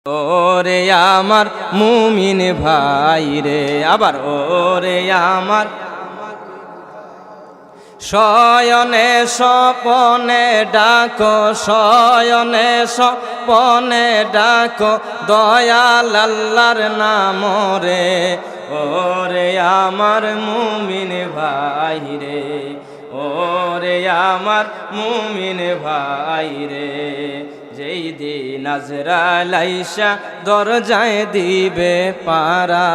ওরে আমার মুমিন ভাই রে, আবার ওরে আমার শয়নে স্বপনে ডাকো, শয়নে স্বপনে ডাকো দয়াল আল্লাহর নাম রে। ওরে আমার মুমিন ভাই রে, ওরে আমার মুমিন ভাই রে, যেই দিন আজরাইল আইসা দরজায় দিবে পারা,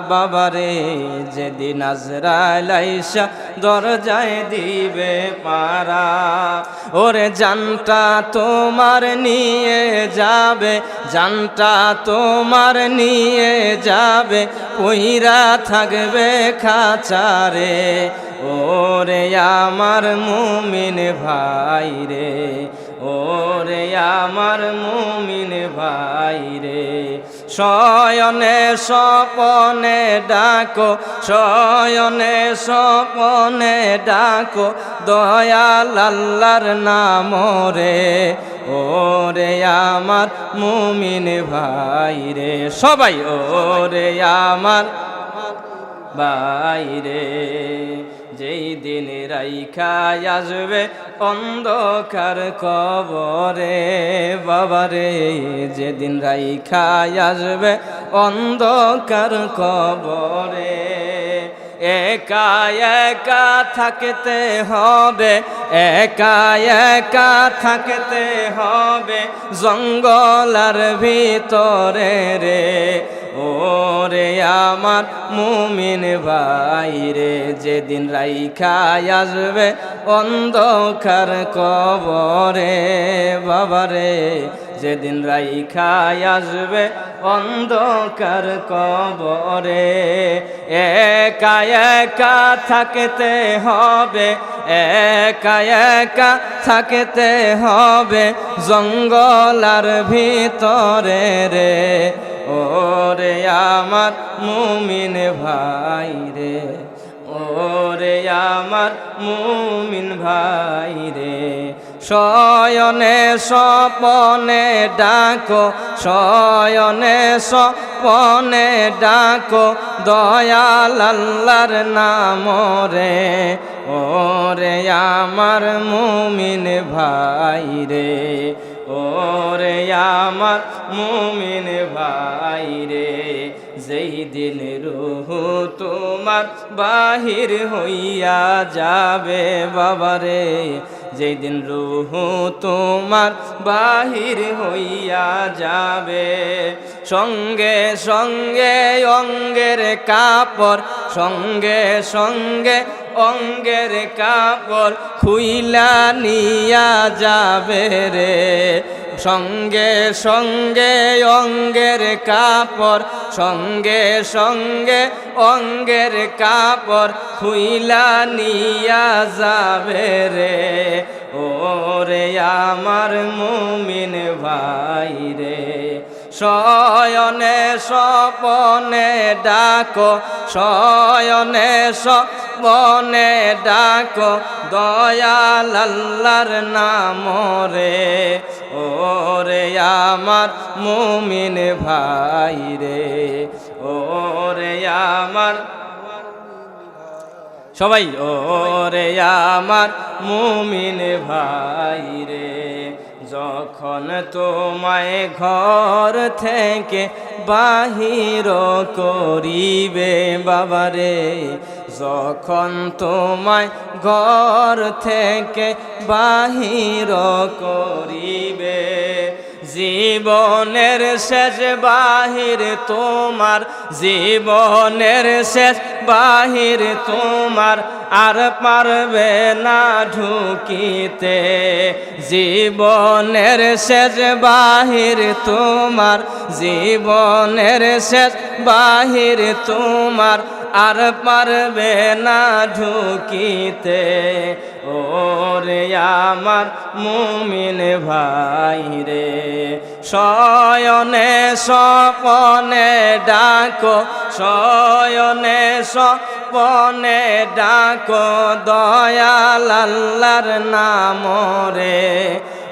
বাবারে যেদিন আজরাইল আইসা দরজায় দিবে পারা, ওরে জানটা তোমার নিয়ে যাবে, জানটা তোমার নিয়ে যাবে, পইরা থাকবে খাঁচারে। ওরে আমার মুমিন ভাই রে, ওরে আমার মুমিন ভাই রে, শয়নে স্বপনে ডাকো, শয়নে স্বপনে ডাকো দয়াল আল্লাহর নাম রে। ওরে আমার মুমিন ভাই রে, সবাই ওরে আমার ভাই রে, যেই দিন রাইখা আসবে অন্ধকার কবরে, বাবারে যেদিন রাইখা আসবে অন্ধকার কবরে, একা একা থাকতে হবে, একা একা থাকতে হবে জঙ্গলার ভিতরে রে। ওরে আমার মুমিন ভাই রে, যেদিন রাইখা আসবে অন্ধকার কবরে, বাবারে যেদিন রাইখা আসবে অন্ধকার কবরে, একা একা থাকতে হবে, একা একা থাকতে হবে জঙ্গলার ভিতরে রে। ওরে আমার মুমিন ভাই রে, ওরে আমার মুমিন ভাই রে, শয়নে স্বপনে ডাকো, শয়নে স্বপনে ডাকো দয়াল আল্লাহর নাম রে। ওরে আমার মুমিন ভাই রে, ওরে আমার মুমিন ভাই রে, যেই দিন রূহ তোমার বাহির হইয়া যাবে, বাবারে যেই দিন রূহ তোমার বাহির হইয়া যাবে, সঙ্গে সঙ্গে অঙ্গের কাপড়, সঙ্গে সঙ্গে অঙ্গের কাপড় খুইলা নিয়া যাবে রে, সঙ্গে সঙ্গে অঙ্গের কাপড়, সঙ্গে সঙ্গে অঙ্গের কাপড় খুইলা নিয়া যাবে রে। ওরে আমার মুমিন ভাই রে, শয়নে স্বপনে ডাকো, শয়নে স্বপনে ডাকো দয়াল আল্লাহর নাম রে। ওরে আমার মুমিন ভাই রে, ওরে আমার সবাই ওরে আমার মুমিন ভাই রে, যখন তোমায় ঘর থেকে বাহির করিবে, বাবারে যখন তোমায় ঘর থেকে বাহির করিবে, জীবনের শেষ বাহির তোমার, জীবনের শেষ বাহির তোমার আর পারবে না ঢুকিতে, জীবনের শেষ বাহির তোমার, জীবনের শেষ বাহির তোমার আর পারবে না ঢুকিতে। ওরে আমার মুমিন ভাই রে, শয়নে স্বপনে ডাকো, শয়নে স্বপনে ডাকো দয়াল আল্লাহর নাম রে।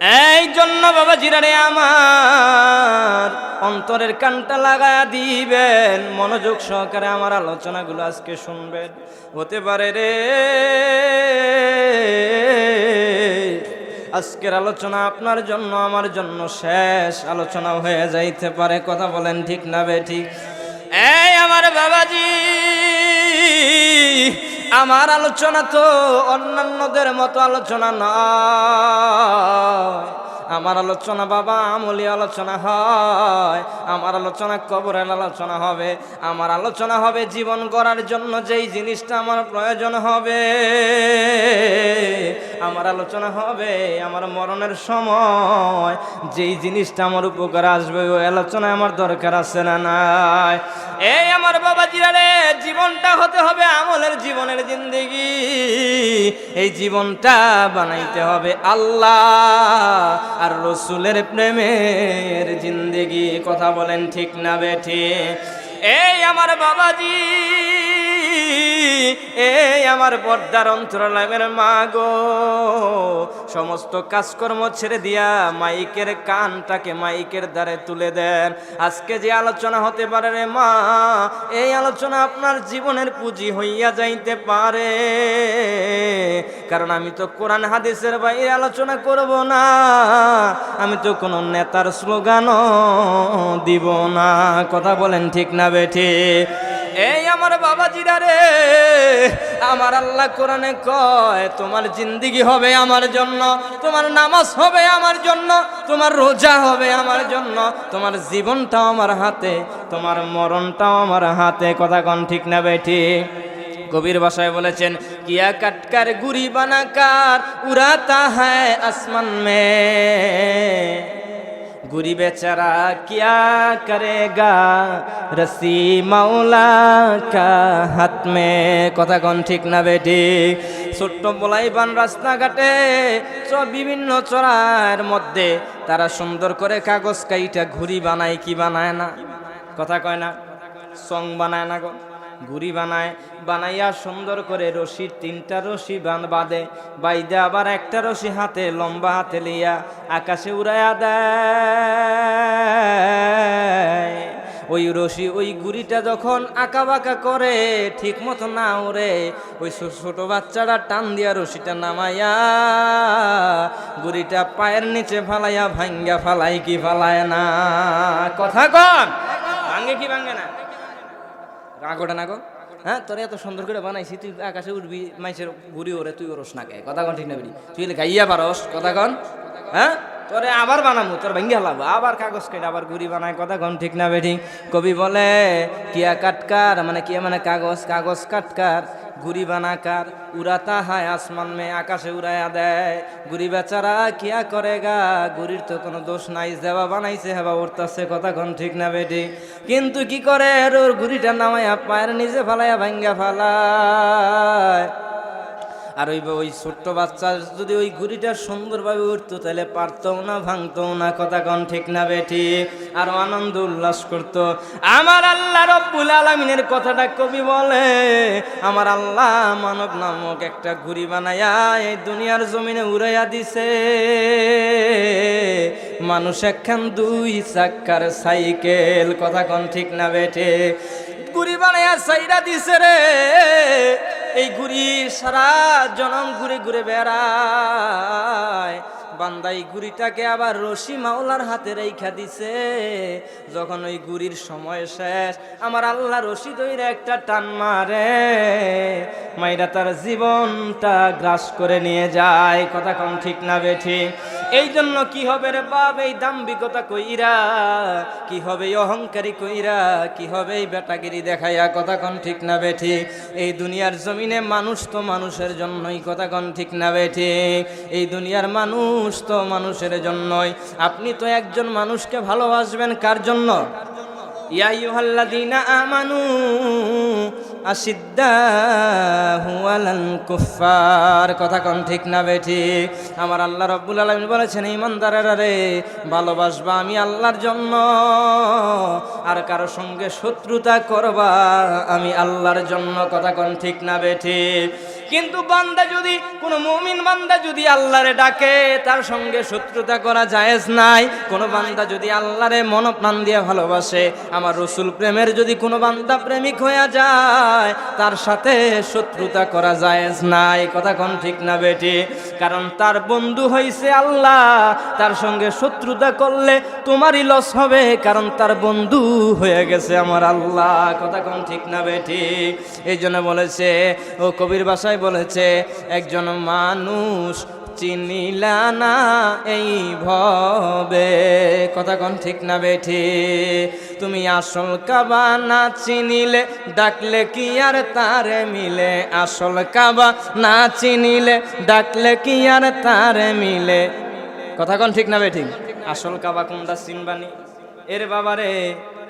এই জন্য বাবা জিরারে আমার অন্তরের কানটা লাগায়া দিবেন, মনোযোগ সহকারে আমার আলোচনাগুলো আজকে শুনবেন। হতে পারে রে আজকের আলোচনা আপনার জন্য আমার জন্য শেষ আলোচনা হয়ে যাইতে পারে। কথা বলেন ঠিক না বেঠিক? এই আমার বাবাজি, আমার আলোচনা তো অন্যান্যদের মতো আলোচনা নয়। আমার আলোচনা বাবা আমলি আলোচনা হয়, আমার আলোচনা কবরের আলোচনা হবে, আমার আলোচনা হবে জীবন গড়ার জন্য যেই জিনিসটা আমার প্রয়োজন হবে, আমার আলোচনা হবে আমার মরণের সময় যেই জিনিসটা আমার উপকার আসবে, ওই আলোচনায় আমার দরকার আছে না নাই? এই আমার বাবা জিরারে, জীবনটা হতে হবে আমলের জীবনের জিন্দেগি। এই জীবনটা বানাইতে হবে আল্লাহ আর রসুলের প্রেমের জিন্দেগি। কথা বলেন ঠিক না বেঠিক? এই আমার বাবাজি, এই আমার পর্দার অন্তরালের মা গো, সমস্ত কাজকর্ম ছেড়ে দিয়া মাইকের কানটাকে মাইকের দ্বারে তুলে দেন। আজকে যে আলোচনা হতে পারে রে মা, এই আলোচনা আপনার জীবনের পুঁজি হইয়া যাইতে পারে। কারণ আমি তো কোরআন হাদিসের বাইরে আলোচনা করব না, আমি তো কোনো নেতার স্লোগানও দিব না। কথা বলেন ঠিক না বেঠিক? এই আমার বাবাজিরা রে, আমার আল্লাহ কোরআনে কয় তোমার জিন্দেগি হবে আমার জন্য, তোমার নামাজ হবে আমার জন্য, তোমার রোজা হবে আমার জন্য, তোমার জীবনটাও আমার হাতে, তোমার মরণটাও আমার হাতে। কথা কোন ঠিক না বেঠিক? কবির ভাষায় বলেছেন, কিয়া কাটকার গুড়ি বানাকার উড়াতা হ্যায় আসমান মে, गुरी बेचारा क्या करेगा रसी मौला का हाथ में। কথা কোন ঠিক না বেঠিক? ছোট্ট বলাইবান রাস্তাঘাটে বিভিন্ন চড়ার মধ্যে তারা সুন্দর করে কাগজ কাইটা ঘুড়ি বানায়, কি বানায় না? কথা কয় না? সং বানায় না গো, ঘুড়ি বানায়, বানাইয়া সুন্দর করে রশি, 3টা রশি বাঁধে, বাইদে আবার একটা রশি হাতে লম্বা হাতে লিয়া আকাশে উড়াইয়া দেয়। ওই রশি ওই ঘুড়িটা যখন আঁকা বাঁকা করে ঠিক মতো না ওরে, ওই ছোট বাচ্চারা টান দিয়া রশিটা নামাইয়া ঘুড়িটা পায়ের নিচে ফালাইয়া ভাঙ্গা ফালাই, কি ফালায় না? কথা কন, ভাঙ্গে কি ভাঙ্গে না? রাগোটা না গো, হ্যাঁ তোর এত সুন্দর করে বানাইছি, তুই আকাশে উঠবি, মাইসের ঘুরি ওরে, তুই ওরস না কে? কথা কন ঠিক না বেরি? তুই গাইয়া পারস? কথা কন, হ্যাঁ তোরে আবার বানাবো, তোর ভেঙ্গে হালাবো, আবার কাগজ কেটে আবার ঘুরি বানায়। কথা কন ঠিক না বেঠিক? কবি বলে কিয়া কাটকার মানে কিয়া মানে কাগজ, কাগজ কাটকার ঘুরি বানাকার উড়াতা হায় আসমান মে, আকাশে উড়াইয়া দেয়। ঘুরি বেচারা কিয়া করেগা, ঘুরির তো কোনো দোষ নাই, যেবা বানাইছে হেবা উড়তাছে। কথা কন ঠিক না বেঠিক? কিন্তু কি করে ওর ঘুরিটা নামাইয়া পায়ের নিজে ফালাইয়া ভাঙ্গা ফালায়। আর ওই ছোট্ট বাচ্চা যদি ওই ঘুড়িটা সুন্দরভাবে উঠতো তাহলে পারতো না, ভাঙতো না। কথা কন ঠিক না বেঠিক? আর আনন্দ উল্লাস করতো। আমার আল্লাহ রব্বুল আলামিনের কথাটা কবি বলে, আমার আল্লাহ মানব নামক একটা ঘুড়ি বানায়া এই দুনিয়ার জমিনে উড়াইয়া দিছে। মানুষ একখান 2 চাক্কার সাইকেল। কথা কন ঠিক না বেঠিক? ঘুড়ি বানায়া সাইরা দিছে রে। এই ঘুড়ি সারা জনম ঘুরে ঘুরে বেড়ায়। বান্দাই ঘুড়িটাকে আবার রশি মাওলার হাতে রেখা দিছে। যখন ওই ঘুড়ির সময় শেষ, আমার আল্লাহ রশি ধইরা একটা টান মারে, মাইরা তার জীবনটা গ্রাস করে নিয়ে যায়। কথা কম ঠিক না বেঠিক? এই জন্য কি হবে রে বাপ, এই দাম্ভিকতা কইরা কি হবে, অহংকারী কইরা কি হবে, এই বেটাগিরি দেখাইয়া। কথা কন ঠিক না বেঠিক? এই দুনিয়ার জমিনে মানুষ তো মানুষের জন্যই। কথা কন ঠিক না বেঠিক? এই দুনিয়ার মানুষ তো মানুষের জন্যই। আপনি তো একজন মানুষকে ভালোবাসবেন কার জন্য? ইয়া আইয়ুহাল্লাযীনা আমানু আশিদ্দাহু আলাল কুফফার। কথা কন ঠিক না বেঠিক? আমার আল্লাহ রাব্বুল আলামিন বলেছেন, ঈমানদারেরা রে, ভালোবাসবা আমি আল্লাহর জন্য, আর কারো সঙ্গে শত্রুতা করবা আমি আল্লাহর জন্য। কথা কন ঠিক না বেঠিক? কিন্তু বান্দা যদি কোনো মুমিন বান্দা যদি আল্লাহরে ডাকে তার সঙ্গে শত্রুতা করা জায়েজ নাই। কোনো বান্দা যদি আল্লাহরে মন প্রাণ দিয়ে ভালোবাসে, আমার রসুল প্রেমের যদি কোনো বান্দা প্রেমিক হয়ে যায়, তার সাথে শত্রুতা করা জায়েজ নাই। কথা কোন ঠিক না বেটি? কারণ তার বন্ধু হইছে আল্লাহ, তার সঙ্গে শত্রুতা করলে তোমারই লস হবে, কারণ তার বন্ধু হয়ে গেছে আমার আল্লাহ। কথা কোন ঠিক না বেটি? এই জন্য বলেছে, ও কবির ভাষায় বলেছে, একজন মানুষ চিনিলা না এই ভবে। কথা কোন ঠিক না বেঠি? তুমি আসল কাবা না চিনিলে ডাকলে কি আর তারে মিলে? আসল কাবা না চিনিলে ডাকলে কি আর তারে মিলে? কথা কোন ঠিক না বেঠি? আসল কাবা কোনটা চিনবানি? এর বাবারে,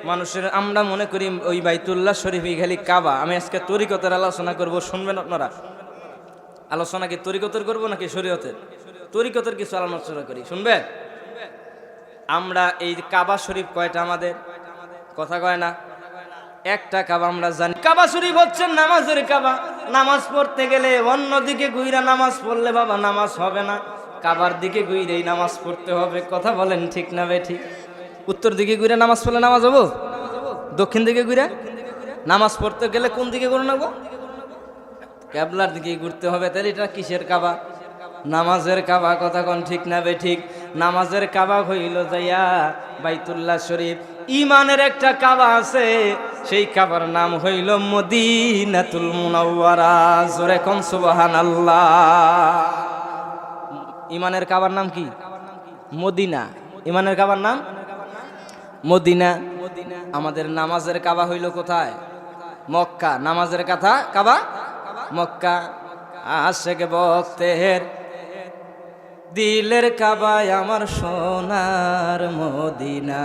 মানুষের আমরা মনে করি ওই বাইতুল্লাহ শরীফই খালি কাবা। আমি আজকে তরিকতের আলোচনা করব, শুনবেন আপনারা? আলোচনা কি তরিকতের করবো নাকি শরীয়তের? তরিকতের কিছু আলোচনা করি, শুনবেন? আমরা এই কাবা শরীফ কয়টা আমাদের? কথা কয় না? একটা কাবা আমরা জানি। কাবা শরীফ হচ্ছে নামাজের কাবা। নামাজ পড়তে গেলে অন্যদিকে ঘুইরা নামাজ পড়লে বাবা নামাজ হবে না, কাবার দিকে ঘুইরেই নামাজ পড়তে হবে। কথা বলেন ঠিক না বেঠিক? উত্তর দিকে ঘুরে নামাজ পড়লে নামাজ হবো? দক্ষিণ দিকে ঘুরে নামাজ পড়তে গেলে কোন দিকে ঘুরে নেবো? ক্যাবলার দিকে ঘুরতে হবে। তাহলে এটা কিসের কাবা? নামাজের কাবা। কথা কোন ঠিক না বেঠিক? নামাজের কাবা হইল যাইয়া বাইতুল্লাহ শরীফ। ইমানের একটা কাবা আছে, সেই কাবার নাম হইল মদিনাতুল মুনাওয়ারা। জোরে কোন সুবহানাল্লাহ। ইমানের কাবার নাম কি? মদিনা। ইমানের কাবার নাম মদিনা। আমাদের নামাজের কাবা হইল কোথায়? মক্কা। নামাজের কাবা মক্কা। আশেক ভক্তের দিলের কাবায় আমার সোনার মদিনা।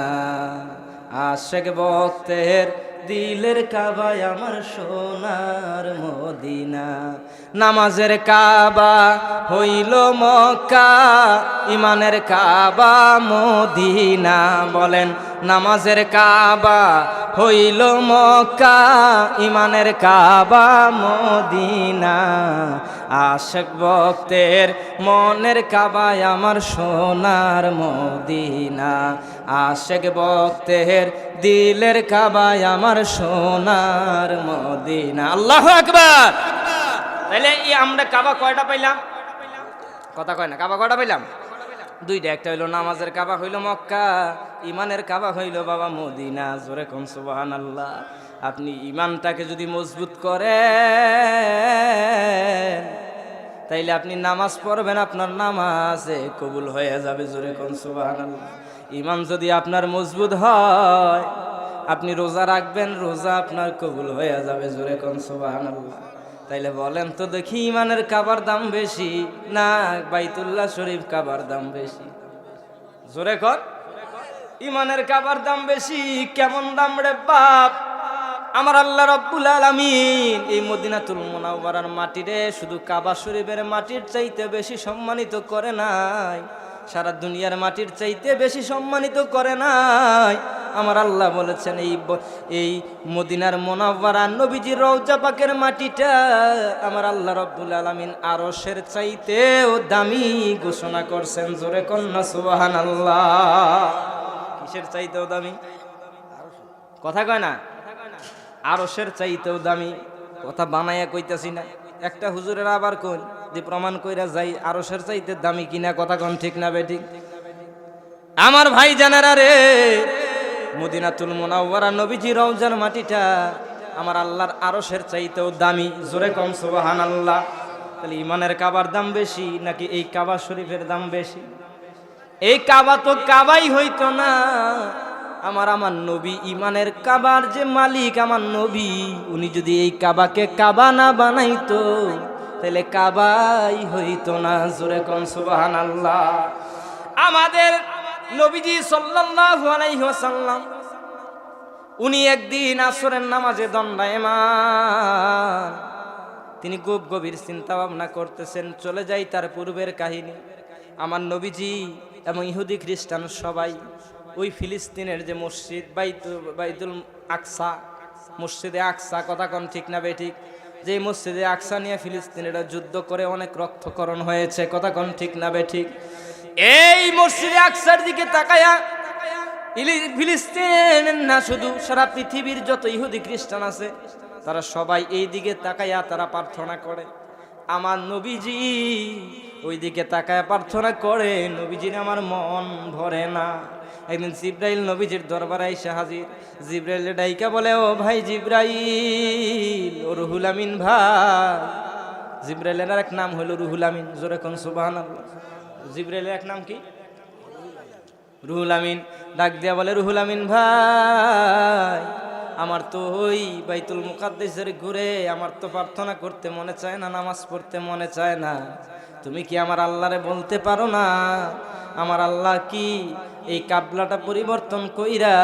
আশেক ভক্তের দিলের কাবায় আমার সোনার মদিনা। নামাজের কাবা হইল মক্কা, ইমানের কাবা মদিনা। বলেন, নামাজের কাবা হইল মক্কা, ইমানের কাবা মদিনা। আশেক ভক্তের মনের কাবায় আমার সোনার মদিনা। আশেক ভক্তের দিলের কাবায় আমার সোনার মদিনা। আল্লাহু আকবার। তাহলে এই আমরা কাবা কয়টা পাইলাম? কথা কয় না? কাবা কয়টা পাইলাম? দুইটা। একটা হইলো নামাজের কাবা হইল মক্কা, ইমানের কাবা হইল বাবা মদিনা। জোরে কোন সুবহানাল্লাহ। আপনি ইমানটাকে যদি মজবুত করেন, তাইলে আপনি নামাজ পড়বেন, আপনার নামাজে কবুল হয়ে যাবে। জোরে কোন সুবহানাল্লাহ। ইমান যদি আপনার মজবুত হয়, আপনি রোজা রাখবেন, রোজা আপনার কবুল হয়ে যাবে। জোরে কোন সুবহানাল্লাহ। তাইলে বলেন তো দেখি, ইমানের কাবার দাম বেশি না বাইতুল্লাহ শরীফ কাবার দাম বেশি? জোরে কর। ইমানের কাবার দাম বেশি। কেমন দাম রে বাপ? আমার আল্লাহ রাব্বুল আলামিন এই মদিনাতুল মুনাওয়ারার মাটিরে শুধু কাবা শরীফের মাটির চাইতে বেশি সম্মানিত করে নাই, সারা দুনিয়ার মাটির চাইতে বেশি সম্মানিত করে নাই। আমার আল্লাহ বলেছেন এই মদিনার মুনাওয়ারা নবীজির রওজা পাকের মাটিটা আমার আল্লাহ রাব্বুল আলামিন আরশের চাইতেও দামি ঘোষণা করছেন। জোরে কন্যা সুবহানাল্লাহ। কিসের চাইতেও দামি? কথা কয় না? আরশের চাইতেও দামি। কথা বানাইয়া কইতাছি না। একটা হুজুরের আবার কোন যে প্রমাণ কইরা যাই আরশের চাইতে দামি কিনা। কথা কোন ঠিক না বেঠিক? আমার ভাই জানারা রে, মদিনাতুল মুনাওয়ারা নবীজি রওজার মাটিটা আমার আল্লাহর আরশের চাইতেও দামি। জোরে কোন সুবহানাল্লাহ। তাহলে ইমানের কাবার দাম বেশি নাকি এই কাবা শরীফের দাম বেশি? এই কাবা তো কাবাই হইতো না, আমার নবী ইমানের কাবার যে মালিক আমার নবী, উনি যদি এই কাবাকে কাবা না বানাইতো তাহলে কাবাই হইতো না। জোরে কোন সুবহানাল্লাহ। আমাদের নবীজি সাল্লাল্লাহু আলাইহি ওয়াসাল্লাম উনি একদিন আসরের নামাজে দণ্ডায়মান, তিনি খুব গভীর চিন্তা ভাবনা করতেছেন। চলে যাই তার পূর্বের কাহিনী। আমার নবীজি এবং ইহুদি খ্রিস্টান সবাই ওই ফিলিস্তিনের যে মসজিদ বাইতুল আকসা, মসজিদে আকসা, কথা কোন ঠিক না বেঠিক? যে মসজিদে আকসা নিয়ে ফিলিস্তিনিরা যুদ্ধ করে অনেক রক্তকরণ হয়েছে, কথা কোন ঠিক না বেঠিক? এই মসজিদে আকসার দিকে তাকায়া ফিলিস্তিন না শুধু সারা পৃথিবীর যত ইহুদি খ্রিস্টান আছে তারা সবাই এই দিকে তাকায়া তারা প্রার্থনা করে। আমার নবীজি ওই দিকে তাকায় প্রার্থনা করে, নবীজির আমার মন ভরে না। একদিন জিব্রাইল নবীজির দরবারে এসে হাজির। জিব্রাইল ডাইকা বলে, ও ভাই জিব্রাইল, ও রুহুল আমিন ভাই। জিব্রাইলের এক নাম হলো রুহুল আমিন, জোরে কোন সুবহানাল্লাহ। জিব্রাইলের এক নাম কি? রুহুল আমিন। ডাক দিয়া বলে, রুহুল আমিন ভাই, আমার তো ওই বাইতুল মুকাদ্দাসের ঘুরে আমার তো প্রার্থনা করতে মনে চায় না, নামাজ পড়তে মনে চায় না। তুমি কি আমার আল্লাহরে বলতে পারো না আমার আল্লাহ কি এই কাবলাটা পরিবর্তন কইরা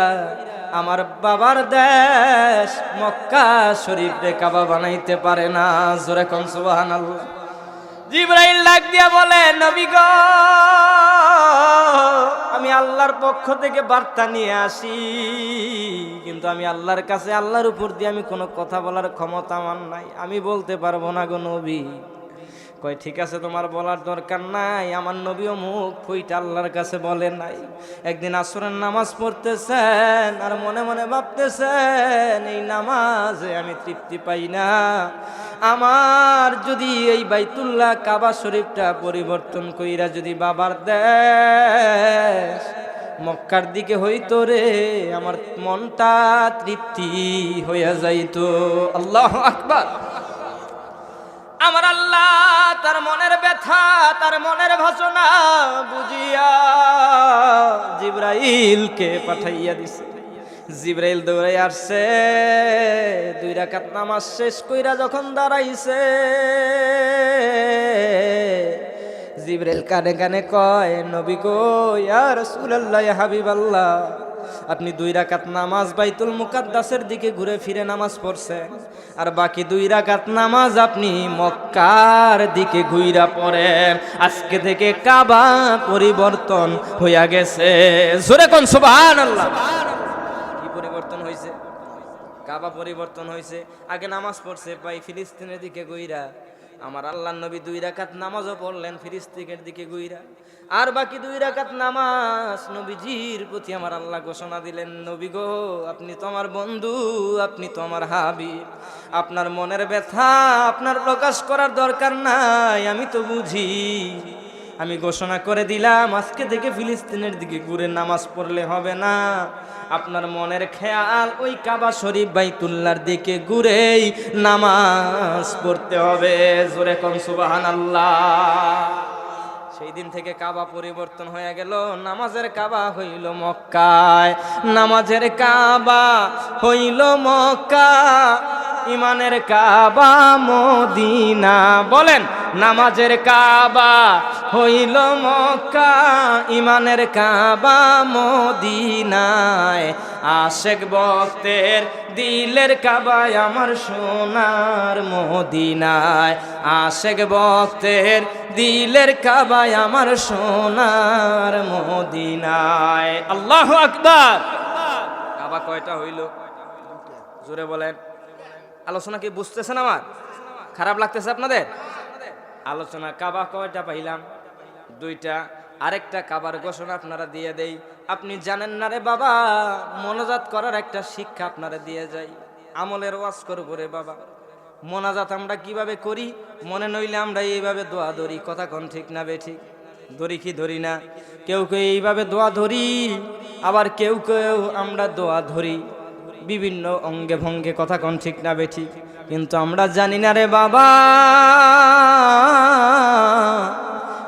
আমার বাবার দেশ মক্কা শরীফে কাবা বানাইতে পারে না? জোরে কোন সুবহানাল্লাহ। জিবরাইল ডাক দিয়া বলে, নবী গো, আমি আল্লাহর পক্ষ থেকে বার্তা নিয়ে আসি, কিন্তু আমি আল্লাহর কাছে আল্লাহর উপর দিয়ে আমি কোনো কথা বলার ক্ষমতা আমার নাই, আমি বলতে পারবো না গো নবী। কয় ঠিক আছে, তোমার বলার দরকার নাই, আমার নবীও মুখ ফুইটা আল্লাহর কাছে বলে নাই। একদিন আসরের নামাজ পড়তেছেন আর মনে মনে ভাবতেছেন এই নামাজে আমি তৃপ্তি পাই না, আমার যদি এই বাইতুল্লাহ কাবা শরীফটা পরিবর্তন কইরা যদি বাবার দেশ মক্কার দিকে হইতো রে, আমার মনটা তৃপ্তি হইয়া যাইতো। আল্লাহু আকবার। আমার আল্লাহ তার মনের ব্যথা, তার মনের ভাষণা বুঝিয়া জিবরাইলকে পাঠাইয়া দিছে। জিবরাইল দৌড়াই আসছে, 2 রাকাত নামাজ শেষ কইরা যখন দাঁড়াইছে, জিবরাইল কানে কানে কয়, নবী গো, ইয়া রাসূলুল্লাহ, ইয়া হাবিবাল্লাহ, আপনি 2 রাকাত নামাজ বাইতুল মুকাদ্দাসের দিকে ঘুরে ফিরে নামাজ পড়ছেন, আর বাকি 2 রাকাত নামাজ আপনি মক্কার দিকে ঘুইরা পড়েন। আজকে থেকে কাবা পরিবর্তন হইয়া গেছে। জোরে কোন সুবহানাল্লাহ। কি পরিবর্তন হইছে? কাবা পরিবর্তন হইছে। আগে নামাজ পড়ছে ভাই ফিলিস্তিনের দিকে ঘুইরা, আমার আল্লাহর নবী 2 রাকাত নামাজও পড়লেন ফিলিস্তিনের দিকে ঘুইরা, আর বাকি 2 রাকাত নামাজ নবীজির প্রতি আমার আল্লাহ ঘোষণা দিলেন, নবী গো, আপনি তো আমার বন্ধু, আপনি তো আমার হাবিব, আপনার মনের ব্যথা আপনার প্রকাশ করার দরকার নাই, আমি তো বুঝি। আমি ঘোষণা করে দিলাম, আজকে থেকে ফিলিস্তিনের দিকে ঘুরে নামাজ পড়লে হবে না, আপনার মনের খেয়াল ওই কাবা শরীফ বাইতুল্লাহর দিকে ঘুরেই নামাজ পড়তে হবে। জোরে কোন সুবহানাল্লাহ। সেই দিন থেকে কাবা পরিবর্তন হয়ে গেল, নামাজের কাবা হইল মক্কায়, নামাজের কাবা হইল মক্কা, ইমানের কাবা মদিনা। বলেন, নামাজের কাবা হইল মক্কা, ইমানের কাবা মদিনায়, আশেক ভক্তের দিলের কাবায় আমার সোনার মদিনায়, আশেক ভক্তের দিলের কাবায় আমার সোনার মদিনায়। আল্লাহু আকবার। কাবা কয়টা হইল? জোরে বলেন। আলোচনা কি বুঝতেছেন? আমার খারাপ লাগতেছে আপনাদের আলোচনা? কাবা কয়টা পাইলাম? 2টা। আরেকটা কাবার ঘোষণা আপনারা দিয়ে দেই। আপনি জানেন না রে বাবা, মোনাজাত করার একটা শিক্ষা আপনারা দিয়ে যাই। আমলের ওয়াজ করবো রে বাবা, মোনাজাত আমরা কিভাবে করি? মনে নইলে আমরা এইভাবে দোয়া ধরি, কথা কোন ঠিক না বেঠিক? ধরি কি ধরি না? কেউ কেউ এইভাবে দোয়া ধরি, আবার কেউ কেউ আমরা দোয়া ধরি বিভিন্ন অঙ্গে ভঙ্গে, কথা কোন ঠিক না বেঠিক? কিন্তু আমরা জানি না রে বাবা,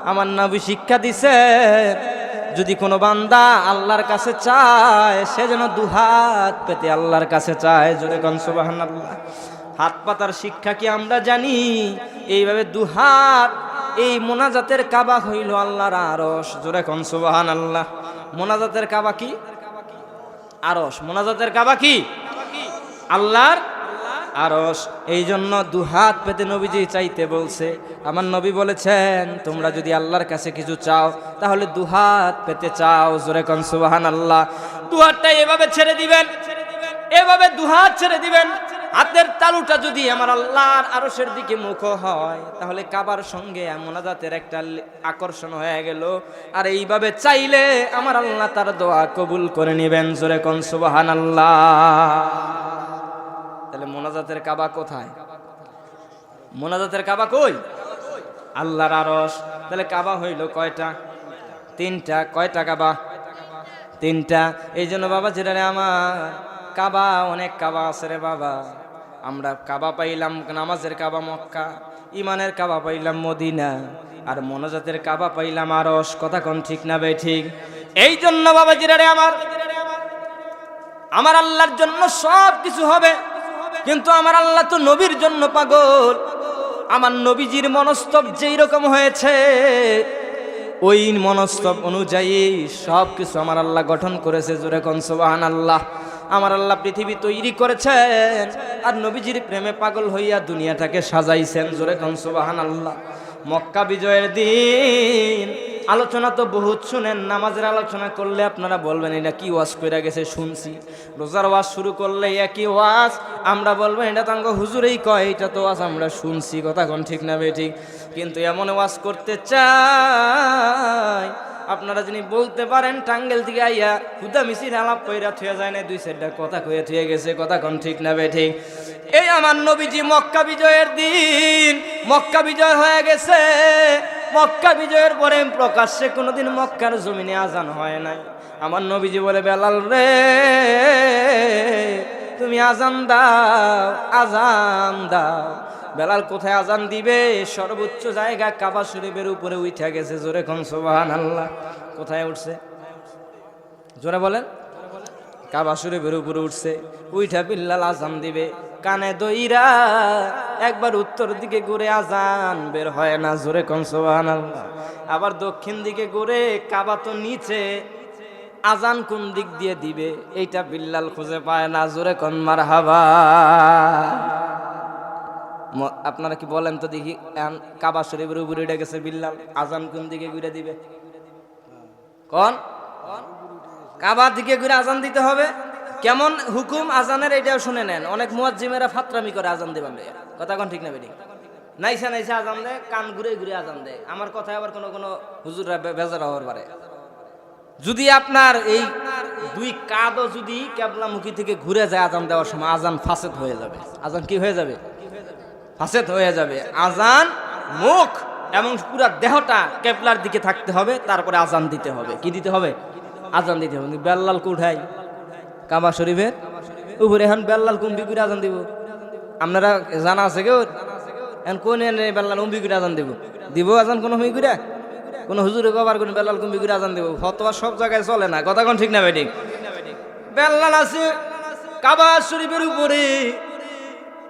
আমার নবী শিক্ষা দিছে, যদি কোনো বান্দা আল্লাহর কাছে চায়, সে যেন 2 হাত পেতে আল্লাহর কাছে চায়। জোরে কোন সুবহানাল্লাহ। হাত পাতার শিক্ষা কি আমরা জানি? এইভাবে 2 হাত, এই মোনাজাতের কাবা হইল আল্লাহর আরশ। জোরে কোন সুবহানাল্লাহ। মোনাজাতের কাবা কি? আরশ। মোনাজাতের কাবা কি? আল্লাহর আরশ। এই জন্য 2 হাত পেতে নবীজি চাইতে বলছে। আমার নবী বলেছেন, তোমরা যদি আল্লাহর কাছে কিছু চাও তাহলে 2 হাত পেতে চাও। জোরে কোন সুবহানাল্লাহ। 2 হাতটা এভাবে ছেড়ে দিবেন, এভাবে 2 হাত ছেড়ে দিবেন, হাতের তালুটা যদি আমার আল্লাহর আরশের দিকে মুখ হয়, তাহলে কাবার সঙ্গে মোনাজাতের একটা আকর্ষণ হয়ে গেল। আর এইভাবে চাইলে আমার আল্লাহ তার দোয়া কবুল করে নেবেন। জোরে কোন সুবহানাল্লাহ। তাহলে মোনাজাতের কাবা কোথায়? মোনাজাতের কাবা কই? আল্লাহর আরশ। তাহলে কাবা হইল কয়টা? তিনটা। কয়টা কাবা? তিনটা। এই জন্য বাবা যেটা আমার কাবা, অনেক কাবা আছে রে বাবা। আমরা কাবা পাইলাম নামাজের কাবা মক্কা, ইমানের কাবা পাইলাম মদিনা, আর মোনাজাতের কাবা পাইলাম আরশ। কথা কোন ঠিক না বে ঠিক? এই জন্য বাবা যেটা আমার আল্লাহর জন্য সব কিছু হবে, কিন্তু আমার আল্লাহ তো নবীর জন্য পাগল। আমার নবীজির মনস্তব যেই রকম হয়েছে, ওই মনস্তব অনুযায়ী সব কিছু আমার আল্লাহ গঠন করেছে। জোরে কোন সুবহানাল্লাহ। আমার আল্লাহ পৃথিবী তৈরি করেছেন, আর নবীজির প্রেমে পাগল হইয়া দুনিয়াটাকে সাজাইছেন। জোরে কোন সুবহানাল্লাহ। মক্কা বিজয়ের দিন আলোচনা তো বহুত শুনেন। নামাজের আলোচনা করলে আপনারা বলবেন এটা কি ওয়াজ কইরা গেছে, শুনছি। রোজার ওয়াজ শুরু করলে একই ওয়াজ, আমরা বলবেন এটা তো আঙ্গ হুজুরেই কয়, এটা তো ওয়াজ আমরা শুনছি। কথা কোন ঠিক না বে ঠিক? কিন্তু এমন ওয়াজ করতে চাই আপনারা যিনি বলতে পারেন টাঙ্গেল থেকে আইয়া হুদা মিছিল আলাপ কইরা থুয়ে যায় না, দুই চারটা কথা কইয়া থুয়ে গেছে। কথা কোন ঠিক না বে ঠিক? এই আমার নবীজি মক্কা বিজয়ের দিন, মক্কা বিজয় হয়ে গেছে। মক্কা বিজয়ের পরে প্রকাশ্যে কোনোদিন মক্কার জমিনে আজান হয় নাই। আমার নবীজি বলে, বেলাল রে তুমি আজান দাও, আজান দাও। বেলাল কোথায় আজান দিবে? সর্বোচ্চ জায়গা কাবা শরীফের উপরে উঠে গেছে। জোরে কোন সুবহানাল্লাহ। কোথায় উঠছে? জোরে বলেন। কাবা শরীফের উপরে উঠছে। উইঠা বিল্লাল আজান দিবে, কানে দইরা একবার উত্তর দিকে ঘুরে আজান বের হয় না। জোরে কোন সুবহানাল্লাহ। আবার দক্ষিণ দিকে ঘুরে, কাবা তো নিচে, আজান কোন দিক দিয়ে দিবে এইটা বিল্লাল খুঁজে পায় না। জোরে কোন মারহাবা। আপনারা কি বলেন তো দেখি, কাবা শরীফের উপরে উঠে গেছে বিল্লাল, আজান কোন দিকে ঘুরে দিবে? কোন? কাবা দিকে ঘুরে আজান দিতে হবে। কেমন হুকুম আজানের এটাও শুনে নেন। অনেক মুয়াজ্জিমেরা ফাতরামি করে আজান দেবেন। কথা কোন ঠিক না বেটি? নাইসা নাইসা আজান দেয়, কান ঘুরে ঘুরে আজান দেয়। আমার কথায় আবার কোনো কোনো হুজুররা বেজার হওয়ার পারে। যদি আপনার এই দুই কাঁধও যদি কেবলামুখী থেকে ঘুরে যায় আজান দেওয়ার সময়, আজান ফাসেদ হয়ে যাবে। আজান কি হয়ে যাবে? ফাসেদ হয়ে যাবে। আজান মুখ এবং পুরা দেহটা কেবলার দিকে থাকতে হবে, তারপরে আজান দিতে হবে। কি দিতে হবে? আজান দিতে হবে। বেল্লাল কোঠাই কাবা শরীফের উপরে, এখন বেল্লাল কুম্বি করে আজান দিব। আপনারা জানা আছে কেউ? এখন কোন বেল্লাল উম্বি করে আজান দিব? দিব আজান কোনো হুই করে? কোনো হুজুরে কবার কোন বেল্লাল কুম্বি করে আজান দিব? ফতোয়া সব জায়গায় চলে না। কথা কোন ঠিক না বেটি? বেল্লাল আছে কাবা শরীফের উপরে,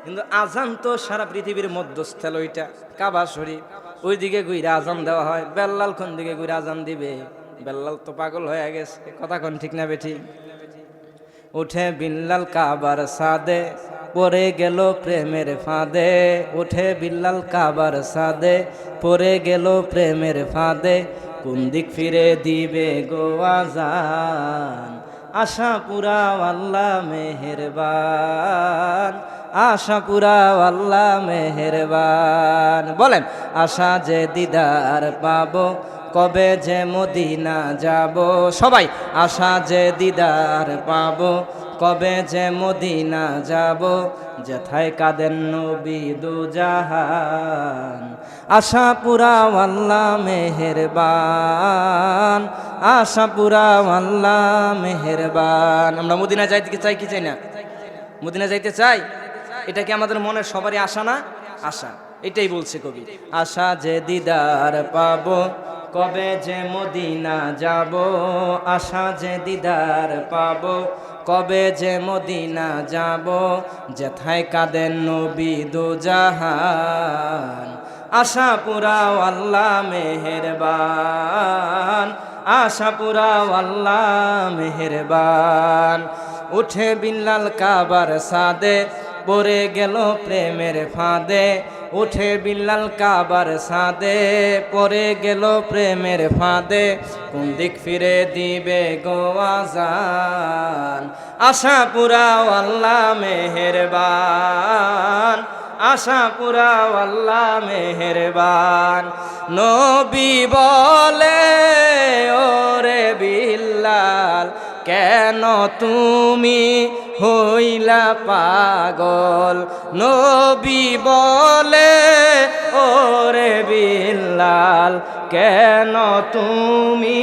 কিন্তু আজান তো সারা পৃথিবীর মধ্যস্থল ওইটা কাবা শরীফ। ওই দিকে ঘুরে আজান দেওয়া হয়। বেল্লাল কোন দিকে ঘুরে আজান দিবে? বেল্লাল তো পাগল হয়ে গেছে। কথা কোন ঠিক না বেটি? উঠে বিল্লাল কাবার সাদে, পরে গেল প্রেমের ফাঁদে। উঠে বিল্লাল কাবার সাদে, পরে গেল প্রেমের ফাঁদে। কোন দিক ফিরে দিবে গো আজান, আশা পুরা আল্লাহ মেহেরবান, আশা পুরা আল্লাহ মেহেরবান। বলেন, আশা যে দিদার পাবো, কবে যে মদিনা যাব। সবাই, আশা যে দিদার পাবো, কবে যে মদিনা যাব। যেথায় কাঁদেন নবী দু জাহান, আশা পুরা আল্লাহ মেহেরবান, আশা পুরা আল্লাহ মেহেরবান। আমরা মদিনা যাইতে চাই কি চাই না? মদিনা যাইতে চাই। এটা কি আমাদের মনের সবারই আশা না? আশা। এটাই বলছে কবি, আশা যে দিদার পাবো, কবে যে মদিনা যাব। আশা যে দিদার পাবো, কবে যে মদিনা যাব। যেথায় কাঁদেন নবী দু জাহান, আশা পুরাও আল্লাহ মেহেরবান, আশা পুরাও আল্লাহ মেহেরবান। উঠে বিল্লাল কাবার সাদে, পড়ে গেল প্রেমের ফাঁদে। উঠে বিল্লাল কাবার সাদে, পড়ে গেল প্রেমের ফাঁদে। কোন দিক ফিরে দিবে গো আজান, আশা পুরাও আল্লাহ মেহেরবান, আশা পুরাও আল্লাহ মেহেরবান। নবী বলে ওরে বিল্লাল কেন তুমি হইলা পাগল, নবী বলে ওরে বিল্লাল কেন তুমি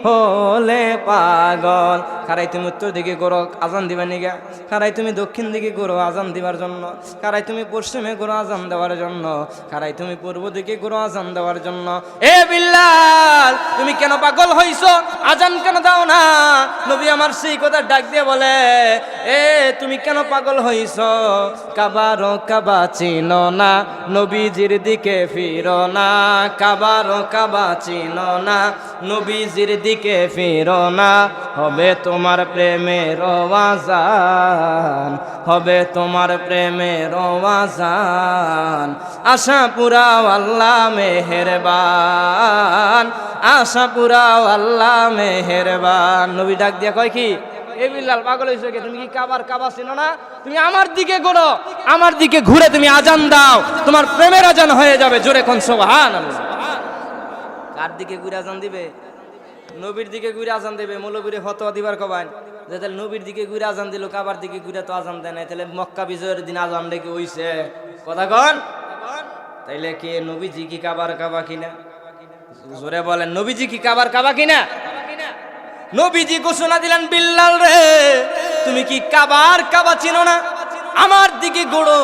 হলে পাগল। খারাই তুমি উত্তর দিকে করো আজান দিবা নিগা, খারাই তুমি দক্ষিণ দিকে করো আজান দিবার জন্য, খারাই তুমি পশ্চিমে করো আজান দেওয়ার জন্য, খারাই তুমি পূর্ব দিকে করো আজান দেওয়ার জন্য। এ বিল্লাল তুমি কেন পাগল হইছো, আজান কেন দাও না? নবী আমার সেই কথা ডাক দিয়ে বলে, এ তুমি কেন পাগল হইছো? কাবারো কাবা চিনো না, নবীজির দিকে ফিরো না, কাবারো কাবা চিনো না, নবীজির দিকে ফিরো না, হবে তোমার প্রেমের আযান, হবে তোমার প্রেমের আযান। আশা পুরাও আল্লাহ মেহেরবান, আশা পুরাও আল্লাহ মেহেরবান। নবী ডাক দিয়া কয় কি, এ বিল্লাল পাগল হইছো কে? তুমি কি কাবা চিনো না? তুমি আমার দিকে ঘুরো, আমার দিকে ঘুরে তুমি আজান দাও, তোমার প্রেমের আজান হয়ে যাবে। জোরে কোন সুবহানাল্লাহ। কার দিকে ঘুরে আজান দিবে? নবীর দিকে ঘুরে আজান দেবে। মৌলবীরে ফতোয়া দিবার কবান যে তাহলে নবীর দিকে ঘুরে আজান দিল, কাবার দিকে ঘুরে তো আজান দেয় নাই, তাহলে মক্কা বিজয়ের দিন আজান ডেকে হইছে কথা কন। তাইলে কি নবীজি কি কাবা কিনা? জোরে বলেন, নবীজি কি কাবা কিনা? নবীজি ঘোষণা দিলেন, বিল্লাল রে তুমি কি কাবা চিনো না? আমার দিকে ঘুরো,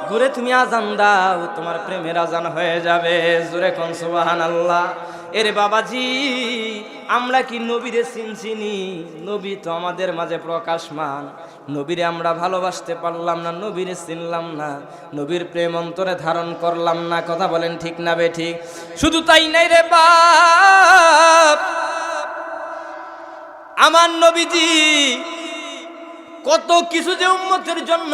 ঘুরে তুমি আজান দাও, তোমার প্রেমের আজান হয়ে যাবে। জোরে কোন সুবহানাল্লাহ। এরে বাবাজি আমরা কি নবীরে চিনি? নবী তো আমাদের মাঝে প্রকাশমান, নবীরে আমরা ভালোবাসতে পারলাম না, নবীরে চিনলাম না, নবীর প্রেম অন্তরে ধারণ করলাম না। কথা বলেন ঠিক না বে ঠিক? শুধু তাই নাই রে বাপ, আমার নবীজি কত কিছু যে উম্মতের জন্য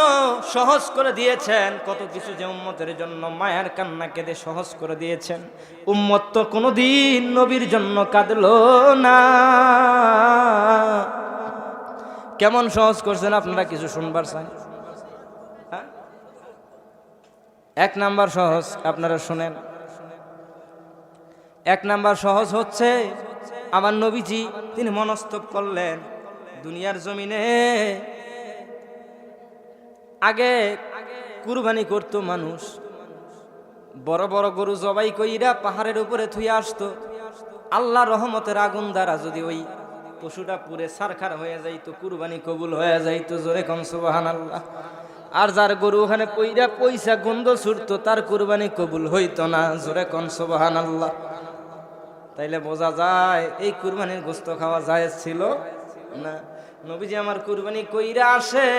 সহজ করে দিয়েছেন, কত কিছু যে উম্মতের জন্য মায়ের কান্না কেঁদে সহজ করে দিয়েছেন। উম্মত তো কোনোদিন নবীর জন্য কাঁদলো না। কেমন সহজ করছেন আপনারা কিছু শুনবার চান? হ্যাঁ, এক নাম্বার সহজ আপনারা শুনেন। এক নাম্বার সহজ হচ্ছে আমার নবীজি তিনি মনস্তব করলেন দুনিয়ার জমিনে আগে কুরবানি করতো মানুষ, বড় বড় গরু জবাই কইরা পাহাড়ের উপরে থুইয়া আসতো। আল্লাহ রহমতের আগুন দ্বারা যদি ওই পশুটা পুরে সারখার হয়ে যাইতো, কুরবানি কবুল হয়ে যাইতো। জোরে কোন সুবহানাল্লাহ। আর যার গরু ওখানে পইরা পয়সা গন্ধ ছুটতো, তার কুরবানি কবুল হইতো না। জোরে কোন সুবহানাল্লাহ। তাইলে বোঝা যায় এই কুরবানির গোস্ত খাওয়া জায়েজ ছিল না। নবীজি আমার কুরবানি কইরা আসে,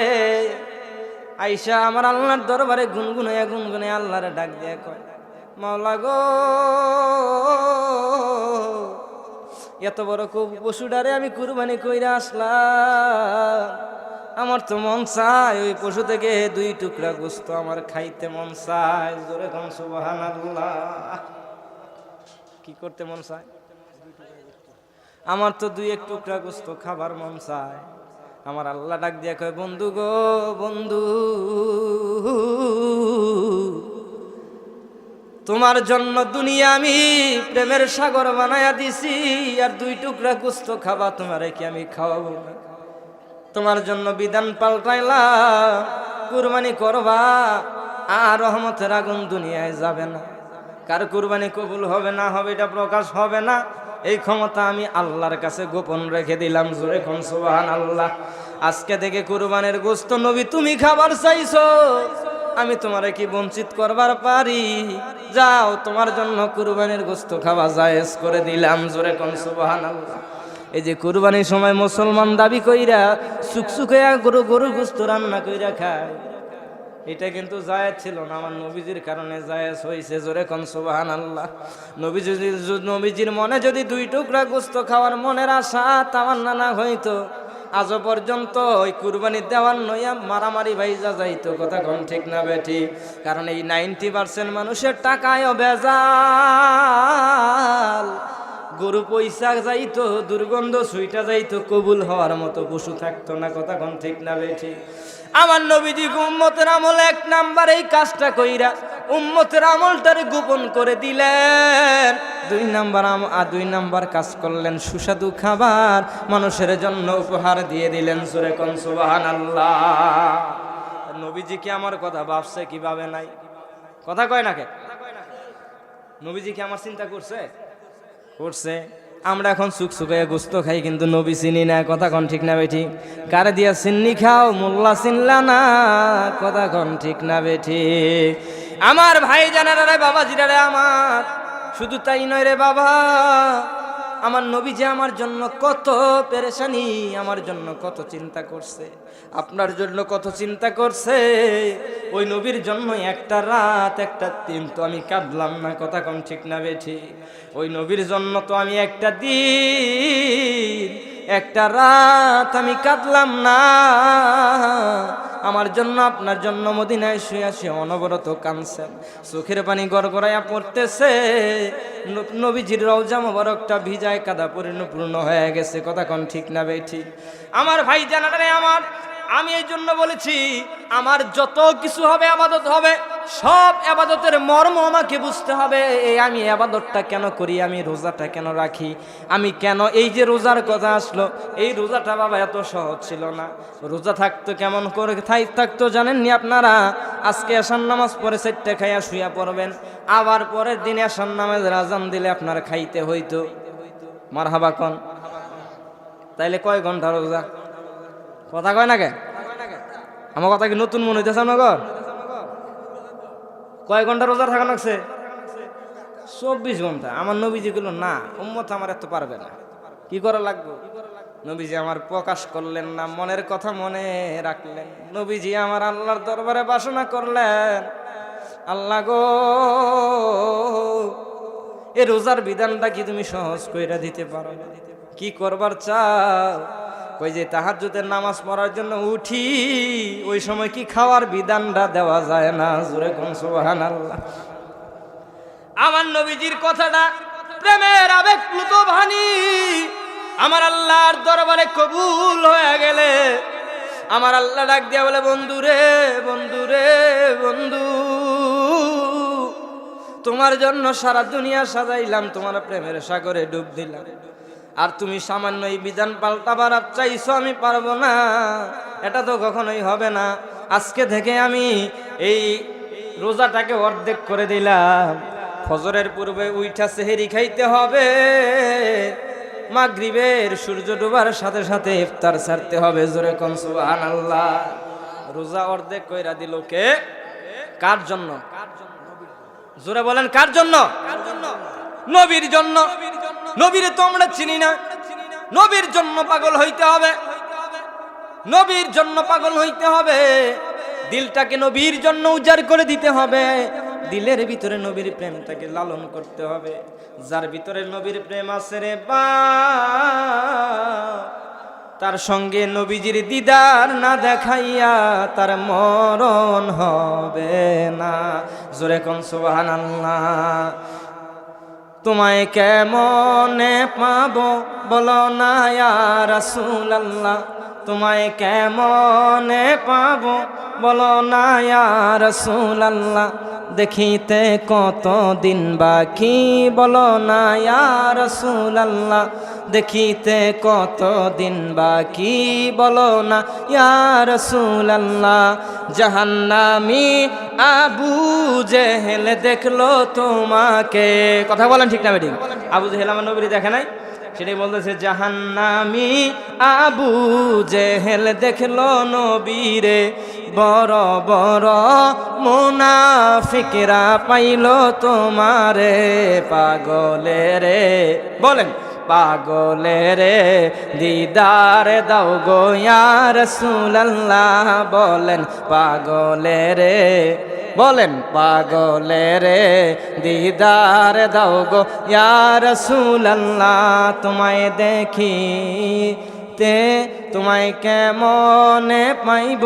আইসা আমার আল্লাহর দরবারে গুনগুনে আল্লাহরে ডাক দিয়ে কয়, মাওলা গো এত বড় পশুটারে আমি কুরবানি কইরা আসলাম, আমার তো মন চায় ওই পশু থেকে 2 টুকরা গোস্ত আমার খাইতে মন চায়। জোরে কোন সুবহানাল্লাহ। কি করতে মন চায়? আমার তো 2-1 টুকরা গোস্ত খাবার মন চায়। আমার আল্লাহ ডাক দিয়া কয়, বন্ধু গো বন্ধু, তোমার জন্য দুনিয়া আমি প্রেমের সাগর বানায়া দিছি, আর 2 টুকরা গোস্ত খাবা, তোমারে কি আমি খাওয়াবো না? তোমার জন্য বিধান পাল্টাইলাম, কুরবানি করবা, আর রহমতের আগুন দুনিয়ায় যাবে না। কার কুরবানি কবুল হবে না হবে এটা প্রকাশ হবে না, এই ক্ষমতা আমি আল্লাহর কাছে গোপন রেখে দিলাম। জোরে কোন সুবহানাল্লাহ। আজকে থেকে কুরবানের গোস্ত নবী তুমি খাবার চাইছো, আমি তোমারে কি বঞ্চিত করবার পারি? যাও, তোমার জন্য কুরবানির গোস্ত খাওয়া জায়েজ করে দিলাম। জোরে কোন সুবহানাল্লাহ। এই যে কুরবানির সময় মুসলমান দাবি কইরা সুকসুকায়া গরুর গোস্ত রান্না কইরা খায়, এটা কিন্তু জায়েজ ছিল না, আমার নবীজির কারণে জায়েজ হইছে। জোরে কোন সুবহানাল্লাহ। নবীজির মনে যদি 2 টুকরা গোস্ত খাওয়ার মনের আশা তামান্না না হইতো, আজও পর্যন্ত ওই কুরবানি দেওয়ার নইয়া মারামারি ভাইজা যাইতো। কথা কোন ঠিক না বেঠি? কারণ এই 90% মানুষের টাকায়ও ভেজাল, গরু পয়সা যাইতো, দুর্গন্ধ সুইটা যাইতো, কবুল হওয়ার মতো পশু থাকতো না। কথা কোন ঠিক না বেঠি? আমার নবীজি উম্মতের আমল এক নাম্বার এই কাজটা কইরা উম্মতের আমলটারে গোপন করে দিলেন। দুই নাম্বার কাজ করলেন, সুস্বাদু খাবার মানুষের জন্য উপহার দিয়ে দিলেন। জোরে কোন সুবহানাল্লাহ। নবীজি কি আমার কথা ভাবছে কি ভাবে নাই? কথা কয় না কে? নবীজি কি আমার চিন্তা করছে? করছে। আমরা এখন সুখ সুখে গোস্ত খাই, কিন্তু নবী চিনি না। কথা কন ঠিক না বেঠি? কারে দিয়া চিন্নি খাও, মোল্লা চিনলা না। কথা কন ঠিক না বেঠি? আমার ভাই জানারা রে, বাবা জিরারে আমার, শুধু তাই নয় রে বাবা, আমার নবী যে আমার জন্য কত পেরেশানি, আমার জন্য কত চিন্তা করছে, আপনার জন্য কত চিন্তা করছে। ওই নবীর জন্য একটা রাত একটা দিন তো আমি কাঁদলাম না। কথা কম ঠিক না বেঠি? ওই নবীর জন্য তো আমি একটা দিন একটা রাত আমি কাঁদলাম না। আমার জন্য আপনার জন্য মদিনায় শুয়ে শুয়ে অনবরত কাঁদছেন, চোখের পানি গড়গড়াইয়া পড়তেছে। নবীজির রওজা মোবারকটা ভিজায় কাদা পরিপূর্ণ হয়ে গেছে। কথা কোন ঠিক না বেঠি? আমার ভাই জানারে আমার, আমি এই জন্য বলেছি, আমার যত কিছু হবে আবাদত হবে, সব আবাদতের মর্ম আমাকে বুঝতে হবে। এই আমি আবাদতটা কেন করি, আমি রোজাটা কেন রাখি, আমি কেন এই যে রোজার কথা আসলো, এই রোজাটা বাবা এত সহজ ছিল না। রোজা থাকতো কেমন করে থাকতো জানেননি আপনারা? আজকে আসার নামাজ পরে 4টা খাইয়া শুইয়া পড়বেন, আবার পরের দিনে আসার নামাজের আজান দিলে আপনার খাইতে হইতো। মারহাবা কোন? তাইলে কয় ঘন্টা রোজা? কথা কয় না কে? আমার কথা কি নতুন মনে হইতেছে নগর? কয় ঘন্টা রোজা থাকা লাগছে? 24 ঘন্টা। আমার নবীজি গুলো না, উম্মত আমার এত পারবে না, কি করা লাগবে? নবীজি আমার প্রকাশ করলেন না, মনের কথা মনে রাখলেন। নবীজি আমার আল্লাহর দরবারে বাসনা করলেন, আল্লাহ গো, এ রোজার বিধানটা কি তুমি সহজ কইরা দিতে পারো? কি করবার চাও? কই যে তাহাজ্জুদের নামাজ পড়ার জন্য উঠি, ওই সময় কি খাওয়ার বিধানটা দেওয়া যায় না? জোরে কোন সুবহানাল্লাহ। আমার নবীজির কথাটা প্রেমের আবেগপ্লুত বাণী আমার আল্লাহর দরবারে কবুল হয়ে গেলে, আমার আল্লাহ ডাক দিয়া বলে, বন্ধু রে, বন্ধু রে, বন্ধু, তোমার জন্য সারা দুনিয়া সাজাইলাম, তোমার প্রেমের সাগরে ডুব দিলাম, আর তুমি সামান্য এই বিধান পাল্টাবার চাইছো, আমি পারবো না, এটা তো কখনোই হবে না। আজকে থেকে আমি এই রোজাটাকে অর্ধেক করে দিলাম। ফজরের পূর্বে উইঠা সেহেরি খাইতে হবে, মাগরিবের সূর্য ডোবার সাথে সাথে ইফতার ছাড়তে হবে। জোরে কোন সুবহানাল্লাহ। রোজা অর্ধেক কইরা দিল কে? কার জন্য? জোরে বলেন, কার জন্য? নবীর জন্য। নবীরে তো আমরা চিনি না, নবীর জন্য পাগল হইতে হবে, নবীর জন্য পাগল হইতে হবে। দিলটাকে নবীর জন্য উজাড় করে দিতে হবে, দিলের ভিতরে নবীর প্রেমটাকে লালন করতে হবে। যার ভিতরে নবীর প্রেম আছে রে বা, তার সঙ্গে নবীজির দিদার না দেখাইয়া তার মরণ হবে না। জোরে কোন সুবহানাল্লাহ। তোমায় কেমনে পাবো বলো না ইয়া রাসূলুল্লাহ, তোমায় কেমনে পাবো বলো না ইয়া রাসূলুল্লাহ, দেখিতে কত দিন বাকি বলো না ইয়া রাসূলুল্লাহ, দেখিতে কত দিন বাকি বলো না ইয়া রাসূলুল্লাহ। জাহান্নামী আবু জেহেল দেখলো তোমাকে। কথা বলেন ঠিক না বেঠিক? আবু জেহেল আমার নবীর দেখে নাই, সেটাই বলতেছে, জাহান্নামী আবু জেহেল দেখলো নবীরে, বড় বড় মুনাফিকরা পাইল তোমারে, পাগলে রে, বলেন পাগলে রে, দিদার দাও গো ইয়া রাসূলুল্লাহ, বলেন পাগলে রে, বলেন পাগলে রে, দিদার দাও গো ইয়া রাসূলুল্লাহ। তোমায় দেখিতে তোমায় কেমনে পাইব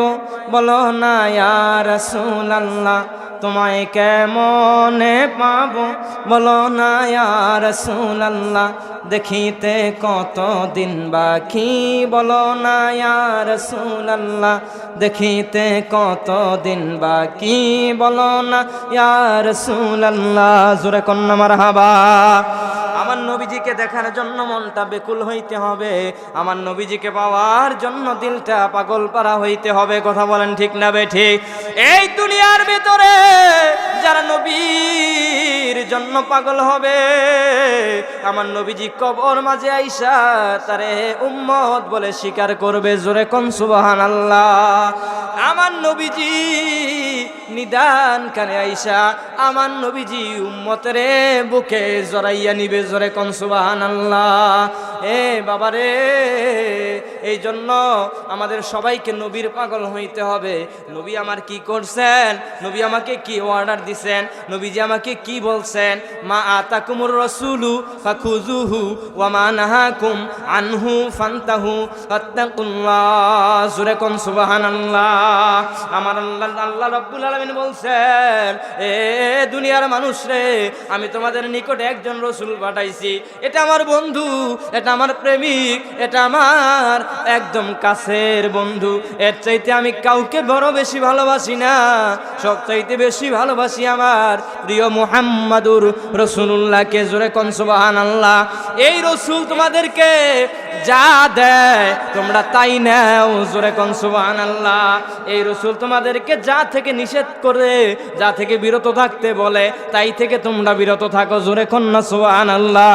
বলো না ইয়া রাসূলুল্লাহ, তোমায় কেমনে পাবো বলো না ইয়া রাসূলুল্লাহ, দেখিতে কতদিন বাকি বলো না ইয়া রাসূলুল্লাহ, দেখিতে কতদিন বাকি বলো না ইয়া রাসূলুল্লাহ। জোরে কন্না মারহাবা। আমার নবীজিকে দেখার জন্য মনটা বেকুল হইতে হবে, আমার নবীজিকে পাওয়ার জন্য দিলটা পাগল পারা হইতে হবে। কথা বলেন ঠিক না বেঠিক? এই দুনিয়ার ভিতরে যারা নবীর জন্য পাগল হবে, আমার নবীজি কবর মাঝে আইসা তারে উম্মত বলে স্বীকার করবে। জোরে কোন সুবহানাল্লাহ। আমার নবীজি নিদান কানে আইসা আমার নবীজি উম্মতেরে বুকে জড়াইয়া নিবে। জোরে কোন সুবহানাল্লাহ। এ বাবারে, এই জন্য আমাদের সবাইকে নবীর পাগল হইতে হবে। নবী আমার কি করছেন, নবী আমাকে কি অর্ডার দিছেন, নবীজি আমাকে কি বলছেন, মা আতাকুমুর রাসূলু ফাখুযুহু ওয়া মা নাহাকুম আনহু ফান্তাহু ফাত্তাকুল্লাহ। সূরা কোন সুবহানাল্লাহ। আমার আল্লাহ রাব্বুল আলামিন বলছেন, এ দুনিয়ার মানুষ রে, আমি তোমাদের নিকটে একজন রাসূল পাঠাইছি। এটা আমার বন্ধু, এটা আমার প্রেমিক, এটা আমার একদম কাছের বন্ধু। এর চাইতে আমি কাউকে বড় বেশি ভালোবাসি না, সব চাইতে বেশি ভালোবাসি আমার প্রিয় মুহাম্মাদুর রাসূলুল্লাহকে। জোরে কোন সুবহানাল্লাহ। এই রাসূল তোমাদেরকে যা দেয় তোমরা তাই নাও। জোরে কোন সুবহানাল্লাহ। এই রাসূল তোমাদেরকে যা থেকে নিষেধ করে, যা থেকে বিরত থাকতে বলে, তাই থেকে তোমরা বিরত থাকো। জোরে কোন না সুবহানাল্লাহ।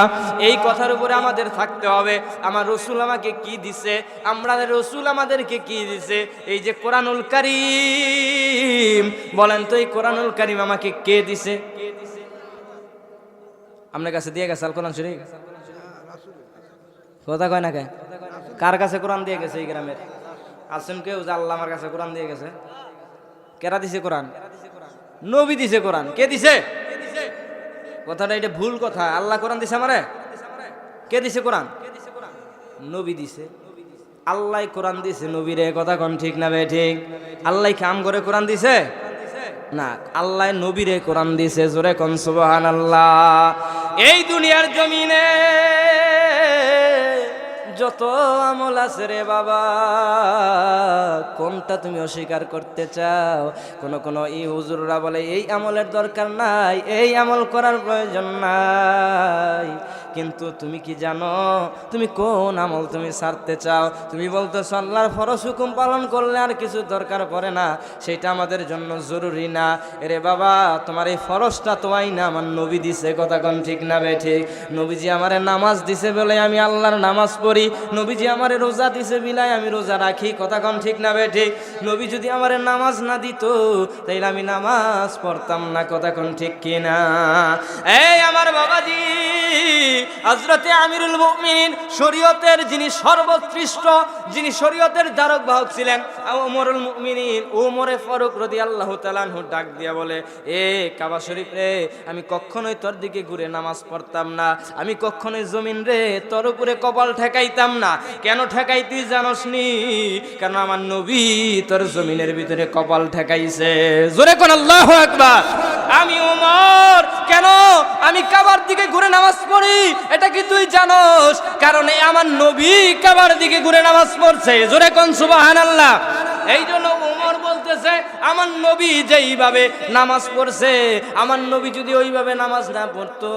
এই কথার উপরে আমাদের থাকতে হবে। আমার রাসূল আমাকে কি দিছে, আমাদের রাসূল আমাদেরকে কি দিছে। এই যে কোরআনুল কারীম, বলেন তো এই কোরআনুল কারীম আমাকে কে দিছে? আপনার কাছে দিয়ে গেছে আল কোরআন শরীফ? কথা কয় না কে? কার কাছে কোরআন দিয়ে গেছে এই গ্রামের? আছেন কেউ যে আল্লাহ আমার কাছে কোরআন দিয়ে গেছে? কেরা দিছে কোরআন? নবী দিছে কোরআন। কে দিছে? কথাটা এটা ভুল কথা। আল্লাহ কোরআন দিছে আমারে? কে দিছে কোরআন? নবী দিছে। আল্লাহ কোরআন দিছে নবীরে। কথা কোন ঠিক না বে ঠিক? আল্লাহ কাম করে কোরআন দিছে না, আল্লাহ নবীরে কোরআন দিছে। জোরে কোন সুবহানাল্লাহ। এই দুনিয়ার জমিনে যত আমল আছে রে বাবা, কোনটা তুমি অস্বীকার করতে চাও? কোন এই হুজুররা বলে এই আমলের দরকার নাই, এই আমল করার প্রয়োজন নাই। কিন্তু তুমি কি জানো তুমি কোন আমল তুমি ছাড়তে চাও? তুমি বলতেছো আল্লাহর ফরজ হুকুম পালন করলে আর কিছু দরকার পড়ে না, সেটা আমাদের জন্য জরুরি না। এরে বাবা, তোমার এই ফরজটা তোমায় না, আমার নবী দিছে। কথা কোন ঠিক না বে ঠিক? নবীজি আমারে নামাজ দিছে বলে আমি আল্লাহর নামাজ পড়ি। নবীজি আমারে রোজা দিছে বিলাই আমি রোজা রাখি। কথা কোন ঠিক না বে ঠিক? নবী যদি আমারে নামাজ না দিত তাইলে আমি নামাজ পড়তাম না। কথা কোন ঠিক কি না? এই আমার বাবাজি হযরতে আমিরুল মুমিনিন, শরীয়তের যিনি সর্বোৎকৃষ্ট, যিনি শরীয়তের ধারক বাহক ছিলেন, ওমরুল মুমিনিন ওমরে ফারুক রাদিয়াল্লাহু তাআলা আনহু ডাক দিয়া বলে, এ কাবা শরীফ রে, আমি কখনোই তোর দিকে ঘুরে নামাজ পড়তাম না, আমি কখনোই জমিন রে তোর উপরে কপাল ঠেকাইতাম না। কেন ঠেকাই তুই জানোস নি? কারণ আমার নবী তোর জমিনের ভিতরে কপাল ঠেকাইছে। জোরে কোন আল্লাহু আকবার। আমি ওমর কেন আমি কাবার দিকে ঘুরে নামাজ পড়ি এটা কি তুই জানোস? কারণ আমার নবী কাবার দিকে ঘুরে নামাজ পড়ছে। জোরে কোন সুবহানাল্লাহ। এই জন্য ওমর বলতেছে আমার নবী যেইভাবে নামাজ পড়ছে, আমার নবী যদি ওইভাবে নামাজ না পড়তো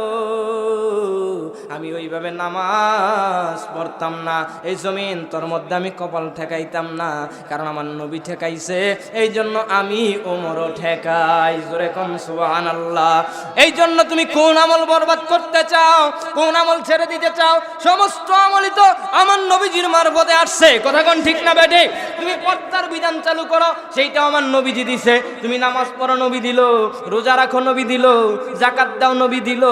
আমি ওইভাবে নামাজ পড়তাম না, এই জমিন তোর মধ্যে আমি কপাল ঠেকাইতাম না। কারণ আমার নবী ঠেকাইছে, এই জন্য আমি ওমরও ঠেকাই। জোরে কোন সুবহানাল্লাহ। এই জন্য তুমি কোন আমল বরবাদ করতে চাও, কোন আমল ছেড়ে দিতে চাও? সমস্ত আমলই তো আমার নবীজির মারফতে আসছে। কথা কোন ঠিক না বেঠিক? তুমি পর্দার বিধান চালু করো, সেইটা আমার নবীজি দিছে। তুমি নামাজ পড়ো, নবী দিল। রোজা রাখো, নবী দিল। যাকাত দাও, নবী দিল।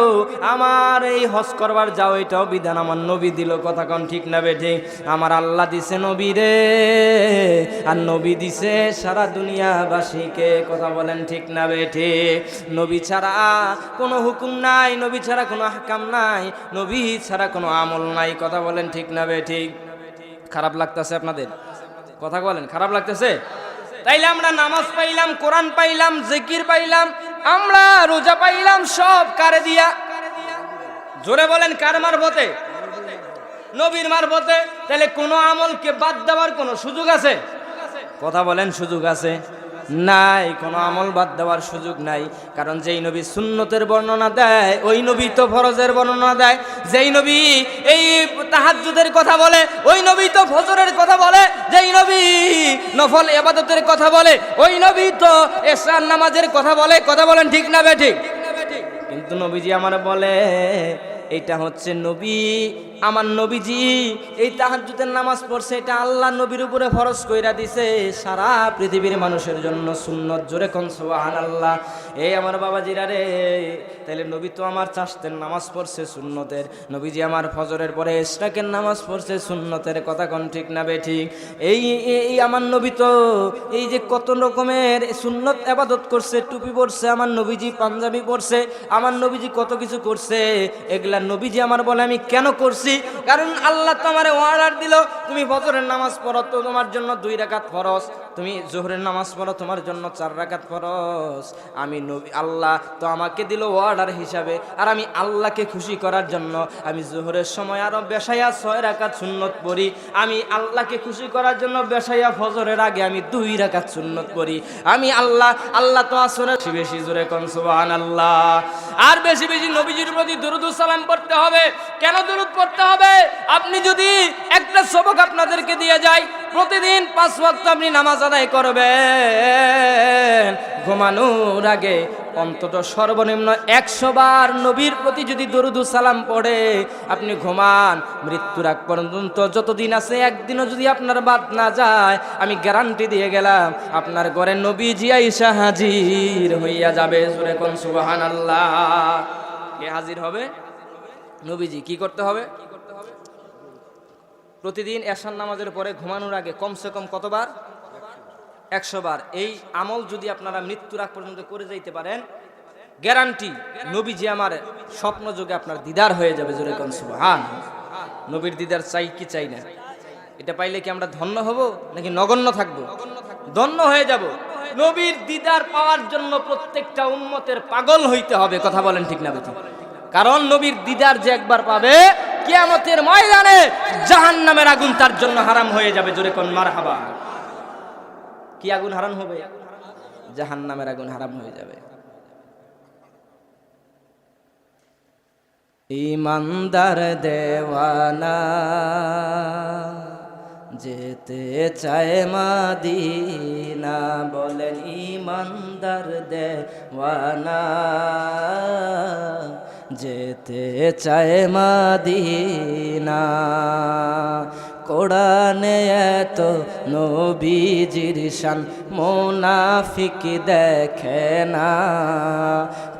আমার এই হজ করবার যাও, এটাও বিধান আমার নবী দিল। কথা কোন ঠিক না বেঠিক? আমার আল্লাহ দিছে নবী রে, আর নবী দিছে সারা দুনিয়াবাসীকে। কথা বলেন ঠিক না বেঠিক? নবী ছাড়া কোনো হুকুম নাই, নবী ছাড়া কোনো আহকাম নাই, নবী ছাড়া কোনো আমল নাই। কথা বলেন ঠিক না বেঠিক? খারাপ লাগতেছে আপনাদের? কথা বলেন, খারাপ লাগতেছে? তাইলে আমরা নামাজ পাইলাম, কোরআন পাইলাম, জিকির পাইলাম, আমরা রোজা পাইলাম, সব কারে দিয়া? জোরে বলেন, কার মারফতে? নবীর মারফতে। তাহলে কোনো আমলকে বাদ দেওয়ার কোনো সুযোগ আছে? কথা বলেন, সুযোগ আছে? নাই, কোনো আমল বাদ দেওয়ার সুযোগ নাই। কারণ যেই নবী সুন্নতের বর্ণনা দেয় ওই নবী তো ফরজের বর্ণনা দেয়। যেই নবী এই তাহাজ্জুদের কথা বলে ওই নবী তো ফজরের কথা বলে। যেই নবী নফল ইবাদতের কথা বলে ওই নবী তো এশার নামাজের কথা বলে। কথা বলেন, ঠিক না বেঠিক? কিন্তু নবীজি আমার বলে এইটা হচ্ছে নবী, আমার নবীজি এই তাহাজ্জুদের নামাজ পড়ছে, এটা আল্লাহ নবীর উপরে ফরজ কইরা দিছে সারা পৃথিবীর মানুষের জন্য সুন্নত। জোরে কোন সুবহানাল্লাহ। এই আমার বাবাজিরা রে, তাহলে নবী তো আমার চাষতের নামাজ পড়ছে সুন্নতের, নবীজি আমার ফজরের পরে ইশরাকের নামাজ পড়ছে সুন্নতের। কথা কোন ঠিক না বেঠিক? এই আমার নবী তো এই যে কত রকমের সুন্নত ইবাদত করছে, টুপি পরছে আমার নবীজি, পাঞ্জাবি পরছে আমার নবীজি, কত কিছু করছে। এগুলা নবীজি আমার বলে আমি কেন করছি? কারণ আল্লাহ তো আমারে অর্ডার দিল, তুমি ফজরের নামাজ পড়ো তো তোমার জন্য 2 রাকাত ফরজ, তুমি জোহরের নামাজ পড়ো তোমার জন্য 4 রাকাত ফরজ। আমি নবী, আল্লাহ তো আমাকে দিল অর্ডার হিসাবে, আর আমি আল্লাহকে খুশি করার জন্য আমি জোহরের সময় আরো বেশাইয়া 6 রাকাত সুন্নত পড়ি। আমি আল্লাহকে খুশি করার জন্য বেশাইয়া ফজরের আগে আমি 2 রাকাত সুন্নত পড়ি। আমি আল্লাহ তো আসরে বেশি, জোরে কোন সুবহানাল্লাহ। আর বেশি বেশি নবীজির প্রতি দরুদ ও সালাম পড়তে হবে। কেন দরুদ পড়তে হবে? আপনি যদি একটা সবক আপনাদেরকে দিয়ে যায়, প্রতিদিন 5 ওয়াক্ত আপনি নামাজ আদায় করবেন, ঘুমানোর আগে অন্তত সর্বনিম্ন 100 বার নবীর প্রতি যদি দরুদ ও সালাম পড়ে আপনি ঘুমান, মৃত্যুর আগ পর্যন্ত যতদিন আছে একদিনও যদি আপনার বাদ না যায়, আমি গ্যারান্টি দিয়ে গেলাম আপনার ঘরে নবীজি আইসা হাজির হইয়া যাবে। জোরে কোন সুবহানাল্লাহ। কে হাজির হবে? নবীজি। কি করতে হবে? প্রতিদিন এশার নামাজের পরে ঘুমানোর আগে কমসে কম কতবার? 100 বার। এই আমল যদি আপনারা মৃত্যুর আগ পর্যন্ত করে যাইতে পারেন, গ্যারান্টি নবীজি আমার স্বপ্ন যোগে আপনার দিদার হয়ে যাবে। জোরে কোন সুবহানাল্লাহ। নবীর দিদার চাই কি চাই না? এটা পাইলে কি আমরা ধন্য হব নাকি নগণ্য থাকবো? ধন্য হয়ে যাব। নবীর দিদার পাওয়ার জন্য প্রত্যেকটা উম্মতের পাগল হইতে হবে। কথা বলেন, ঠিক না বেঠিক? কারণ নবীর দিদার যে একবার পাবে, কিয়ামতের ময়দানে জাহান্নামের আগুন তার জন্য হারাম হয়ে যাবে। জোরে কোন মারহাবা। কি আগুন হারাম হবে? জাহান্নামের আগুন হারাম হয়ে যাবে। ইমানদার দেওয়ানা যেতে চায় মদিনা, বলেন ইমানদার দেওয়ানা যেতে চায় মদিনা। কোরআনে এত নবীজির শান মুনাফিক দেখে না,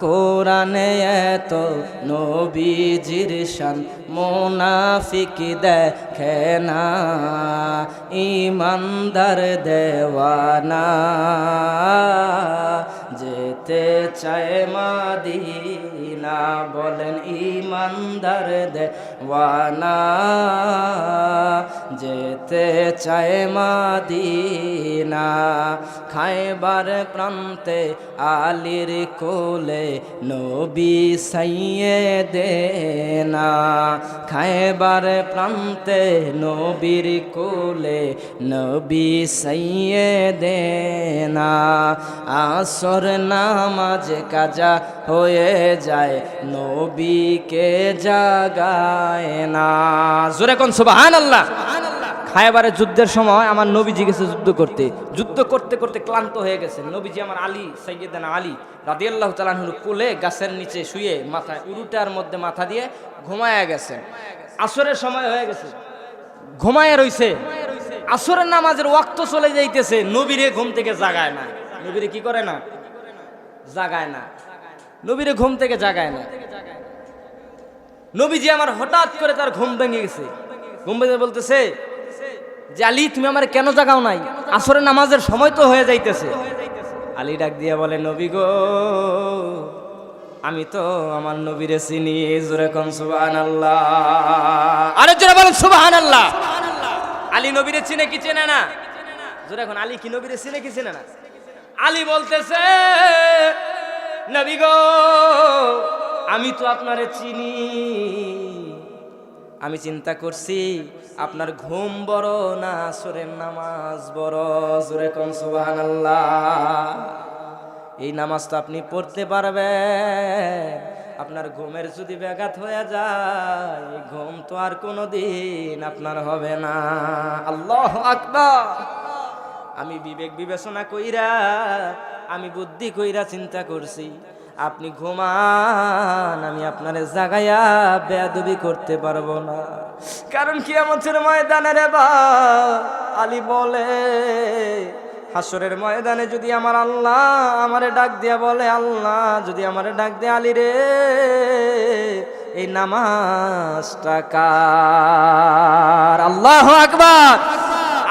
কোরআনে এত নবীজির শান মুনাফিক দেখে না। ইমানদার দেওয়ানা যেতে চায় মদিনা, বলেন ইমানদার দেওয়ানা যেতে চায় মদিনা। খায়বার প্রান্তে আলীর কোলে নবী সাইয়েদেনা, খায়বার প্রান্তে নবীর কোলে নবী সাইয়েদেনা। আসর নামাজ কাজা হয়ে যায়, নবীকে জাগায় না। জোরে কোন সুবহানাল্লাহ। খায়বারের যুদ্ধের সময় আমার নবীজি গেছে যুদ্ধ করতে করতে ক্লান্ত হয়ে গেছেন। নবীজি আমার আলী, সাইয়েদনা আলী রাদিয়াল্লাহু তাআলা আনহুর কোলে গাছের নিচে শুয়ে মাথায় উরুটার মধ্যে মাথা দিয়ে ঘুমায়া গেছেন। আসরের সময় হয়ে গেছে, ঘুমায়া রইছে। আসরের নামাজের ওয়াক্ত চলে যাইতেছে, নবীরে ঘুম থেকে জাগায় না। নবীরে কি করে না? জাগায় না। নবীরে ঘুম থেকে জাগায় না। নবীজি আমার হঠাৎ করে তার ঘুম ভেঙে গেছে। ঘুম ভেঙে বলতেছে যে আলী, তুমি আমার কেন জাগাও নাই? আসরের নামাজের সময় তো হয়ে যাইতেছে। আলী ডাক দিয়া বলে, নবী গো, আমি তো আমার নবীরে চিনি। জোরে কোন সুবহানাল্লাহ। আরে জোরে বলেন সুবহানাল্লাহ। আলী নবীরে চিনে কি চেনে না? জোরে এখন আলী কি নবীরে চিনে কি চিনে না? আলী বলতেছে, নবী গো, আমি তো আপনারে চিনি। আমি চিন্তা করছি আপনার ঘুম বড় না আসরের নামাজ বড়। জোরে কোন সুবহানাল্লাহ। এই নামাজ তো আপনি পড়তে পারবেন, আপনার ঘুমের যদি ব্যাঘাত হয়ে যায়, ঘুম তো আর কোনোদিন আপনার হবে না। আল্লাহু আকবার। আমি বিবেক বিবেচনা কইরা, আমি বুদ্ধি কইরা চিন্তা করছি, আপনি ঘুমান, আমি আপনারে জাগাইয়া বেয়াদবি করতে পারবো না। কারণ কিয়ামতের ময়দানে রে বা আলী বলে, হাসরের ময়দানে যদি আমার আল্লাহ আমারে ডাক দিয়া বলে, আল্লাহ যদি আমারে ডাক দিয়ে আলী রে এই নামাজটা কার? আল্লাহু আকবার।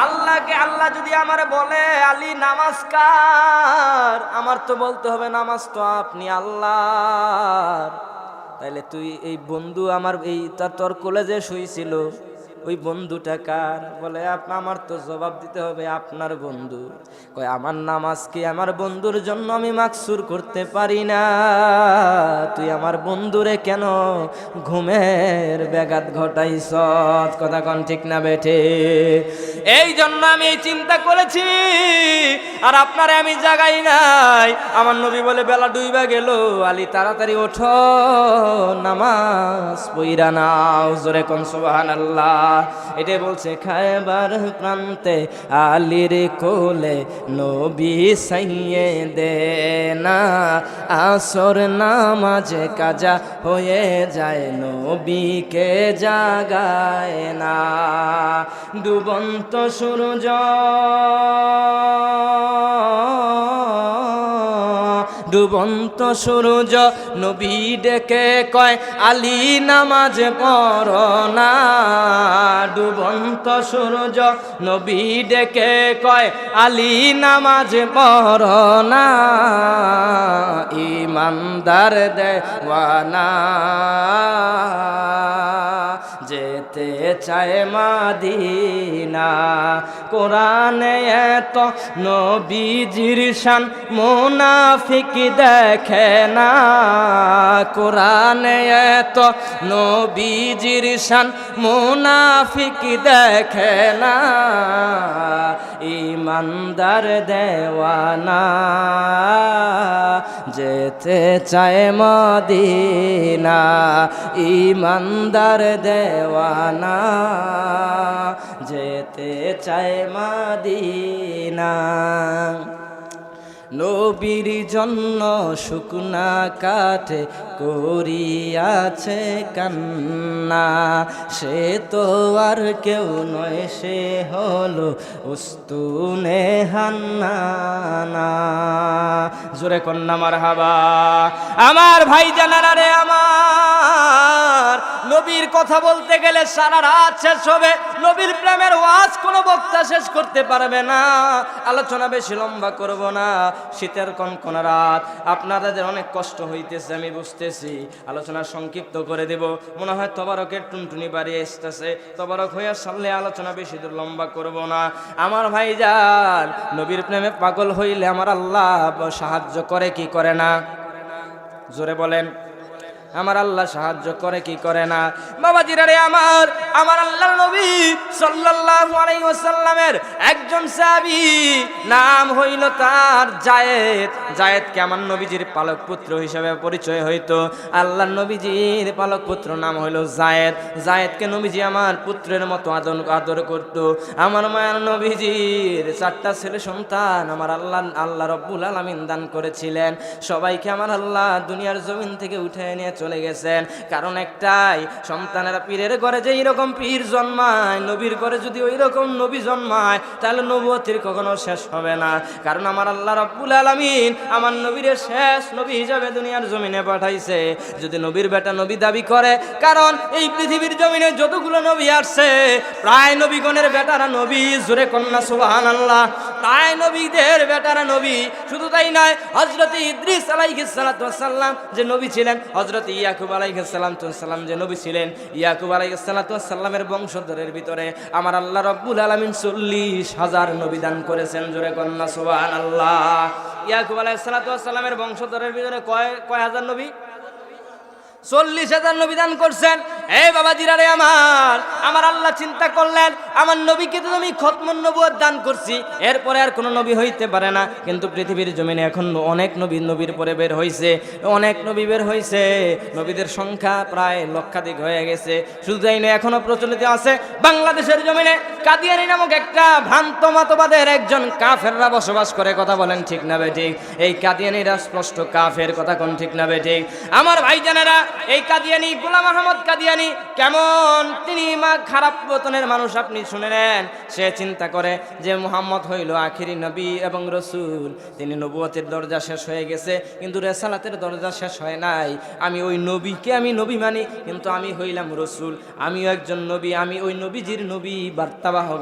আল্লাহকে আল্লাহ যদি আমারে বলে আলী নামাজ কার, আমার তো বলতে হবে নামাজ তো আপনি আল্লাহর। তাইলে তুই এই বন্ধু আমার এই তোর কলেজে শুইছিল, ওই বন্ধুটা কার? বলে আমার তো জবাব দিতে হবে আপনার বন্ধু। কয় আমার নামাজ কি আমার বন্ধুর জন্য আমি মাকসুর করতে পারি না? তুই আমার বন্ধুরে কেন ঘুমের ব্যাঘাত ঘটাইছ? কথা কোন ঠিক না বেঠে? এই জন্য আমি এই চিন্তা করেছি, আর আপনারে আমি জাগাই নাই। আমার নবী বলে বেলা ডুইবা গেল, আলী তাড়াতাড়ি ওঠো, নামাজ পইরা নাও। জোরে কোন সুবহানাল্লাহ। এটাই বলছে, খায়বার প্রান্তে আলীর কোলে নবী সাইয়ে দে না, আসর নামাজে কাজা হয়ে যায়, নবীকে জাগায় না। ডুবন্ত সূর্য ডুবন্ত সূর্য নবী ডেকে কয় আলী নামাজ পড়ো না। ডুবন্ত সূর্য নবী ডেকে কয় আলী নামাজ পড়ো না। ইমানদার দেওয়ানা যেতে চায় মাদিনা। কোরআনে এত নবীজির শান মুনাফিক দেখে না। কোরআনে এত নবীজির শান মুনাফিক দেখে না। ইমানদার দেওয়ানা যেতে চায় মদিনা। ইমানদার দেওয়ানা যেতে চায় মদিনা। নবীর জন্য শুকনা কাঠে করিয়াছে কান্না। সে তো আর কেউ নয়, সে হলো উস্তুনে হান্নানা। জোরে কন্যা মারহাবা। আমার ভাই জানারা রে, আমার নবীর কথা বলতে গেলে সারা রাত শেষ হবে। নবীর প্রেমের ওয়াজ কোনো বক্তা শেষ করতে পারবে না। আলোচনা বেশি লম্বা করব না। শীতের কনকনা রাত, আপনাদের অনেক কষ্ট হইতেছে আমি বুঝতেছি। আলোচনা সংক্ষিপ্ত করে দেব। মনে হয় তবারকের টুনটুনি বাড়িয়ে আসতেছে। তবারক হইয়া সামনে আলোচনা বেশি দূর লম্বা করব না। আমার ভাইজান, নবীর প্রেমে পাগল হইলে আমার আল্লাহ সাহায্য করে কি করে না? জোরে বলেন, আমার আল্লাহ সাহায্য করে কি করে না? বাবাজিরা রে, আমার আল্লাহর নবী সাল্লাল্লাহু আলাইহি ওয়াসাল্লামের একজন সাহাবী, নাম হইল তার যায়েদ। যায়েদকে আমার নবীজির পালক পুত্র হিসেবে পরিচয় হইতো। আল্লাহর নবীজির পালক পুত্র নাম হইল যায়েদ। যায়েদকে নবীজি আমার পুত্রের মতো আদর করত। আমার মায়ের নবীজির 4টা ছেলে সন্তান আমার আল্লাহ রব্বুল আলামিন দান করেছিলেন। সবাইকে আমার আল্লাহ দুনিয়ার জমিন থেকে উঠে নিয়ে চলে গেছেন। কারণ একটাই, সন্তানেরা পীরের ঘরে যে এইরকম পীর জন্মায়, নবীর ঘরে যদি ওই রকম নবী জন্মায়, তাহলে নবুয়তির কখনো শেষ হবে না। কারণ আমার আল্লাহ রাব্বুল আলামিন আমার নবীর শেষ নবী হিসাবে দুনিয়ার জমিনে পাঠাইছে। যদি নবীর বেটা নবী দাবি করে, কারণ এই পৃথিবীর জমিনে যতগুলো নবী আসছে, প্রায় নবীগণের বেটারা নবী। জোরে কন্যা সুবহানাল্লাহ। তাই নবীদের বেটারা নবী। শুধু তাই নয়, হযরত ইদ্রিস আলাইহিস সালাতু ওয়াস সালাম যে নবী ছিলেন, হযরত ইয়াকুব আলাইহিস সালাতু ওয়াস সালাম যে নবী ছিলেন, ইয়াকুব আলাইহিস সালাতু ওয়াস সালামের বংশধরের ভিতরে আমার আল্লাহ রাব্বুল আলামিন 40,000 নবী দান করেছেন। জোরে কন্না সুবহানাল্লাহ। ইয়াকুব আলাইহিস সালাতু ওয়াস সালামের বংশধরের ভিতরে কয় হাজার নবী? 40,000 নবী দান করছেন। এই বাবাজিরা রে আমার আল্লাহ চিন্তা করলেন, আমার নবীকে তো আমি খতমুন নবুয়ত দান করছি, এরপরে আর কোনো নবী হইতে পারে না। কিন্তু পৃথিবীর জমিনে এখন অনেক নবীর পরে বের হইছে, অনেক নবী বের হইছে, নবীদের সংখ্যা প্রায় লক্ষাধিক হয়ে গেছে। শুধু তাই নয়, এখনো প্রচলিত আছে বাংলাদেশের জমিনে কাদিয়ানী নামক একটা ভ্রান্ত মতবাদের একজন কাফেররা বসবাস করে। কথা বলেন ঠিক না বেঠিক? এই কাদিয়ানীরা স্পষ্ট কাফের, কথা কোন ঠিক না বেঠিক? আমার ভাইজানেরা, এই কাদিয়ানী গোলাম আহমদ কাদিয়ানী কেমন তিনি খারাপ বতনের মানুষ আপনি শুনে নেন। সে চিন্তা করে যে মুহাম্মদ হইল আখিরি নবী এবং রসুল, তিনি নবুয়তের দরজা শেষ হয়ে গেছে কিন্তু রেসালাতের দরজা শেষ হয় নাই। আমি ওই নবীকে আমি নবী মানি, কিন্তু আমি হইলাম রসুল, আমিও একজন নবী, আমি ওই নবীজির নবী বার্তাবাহক।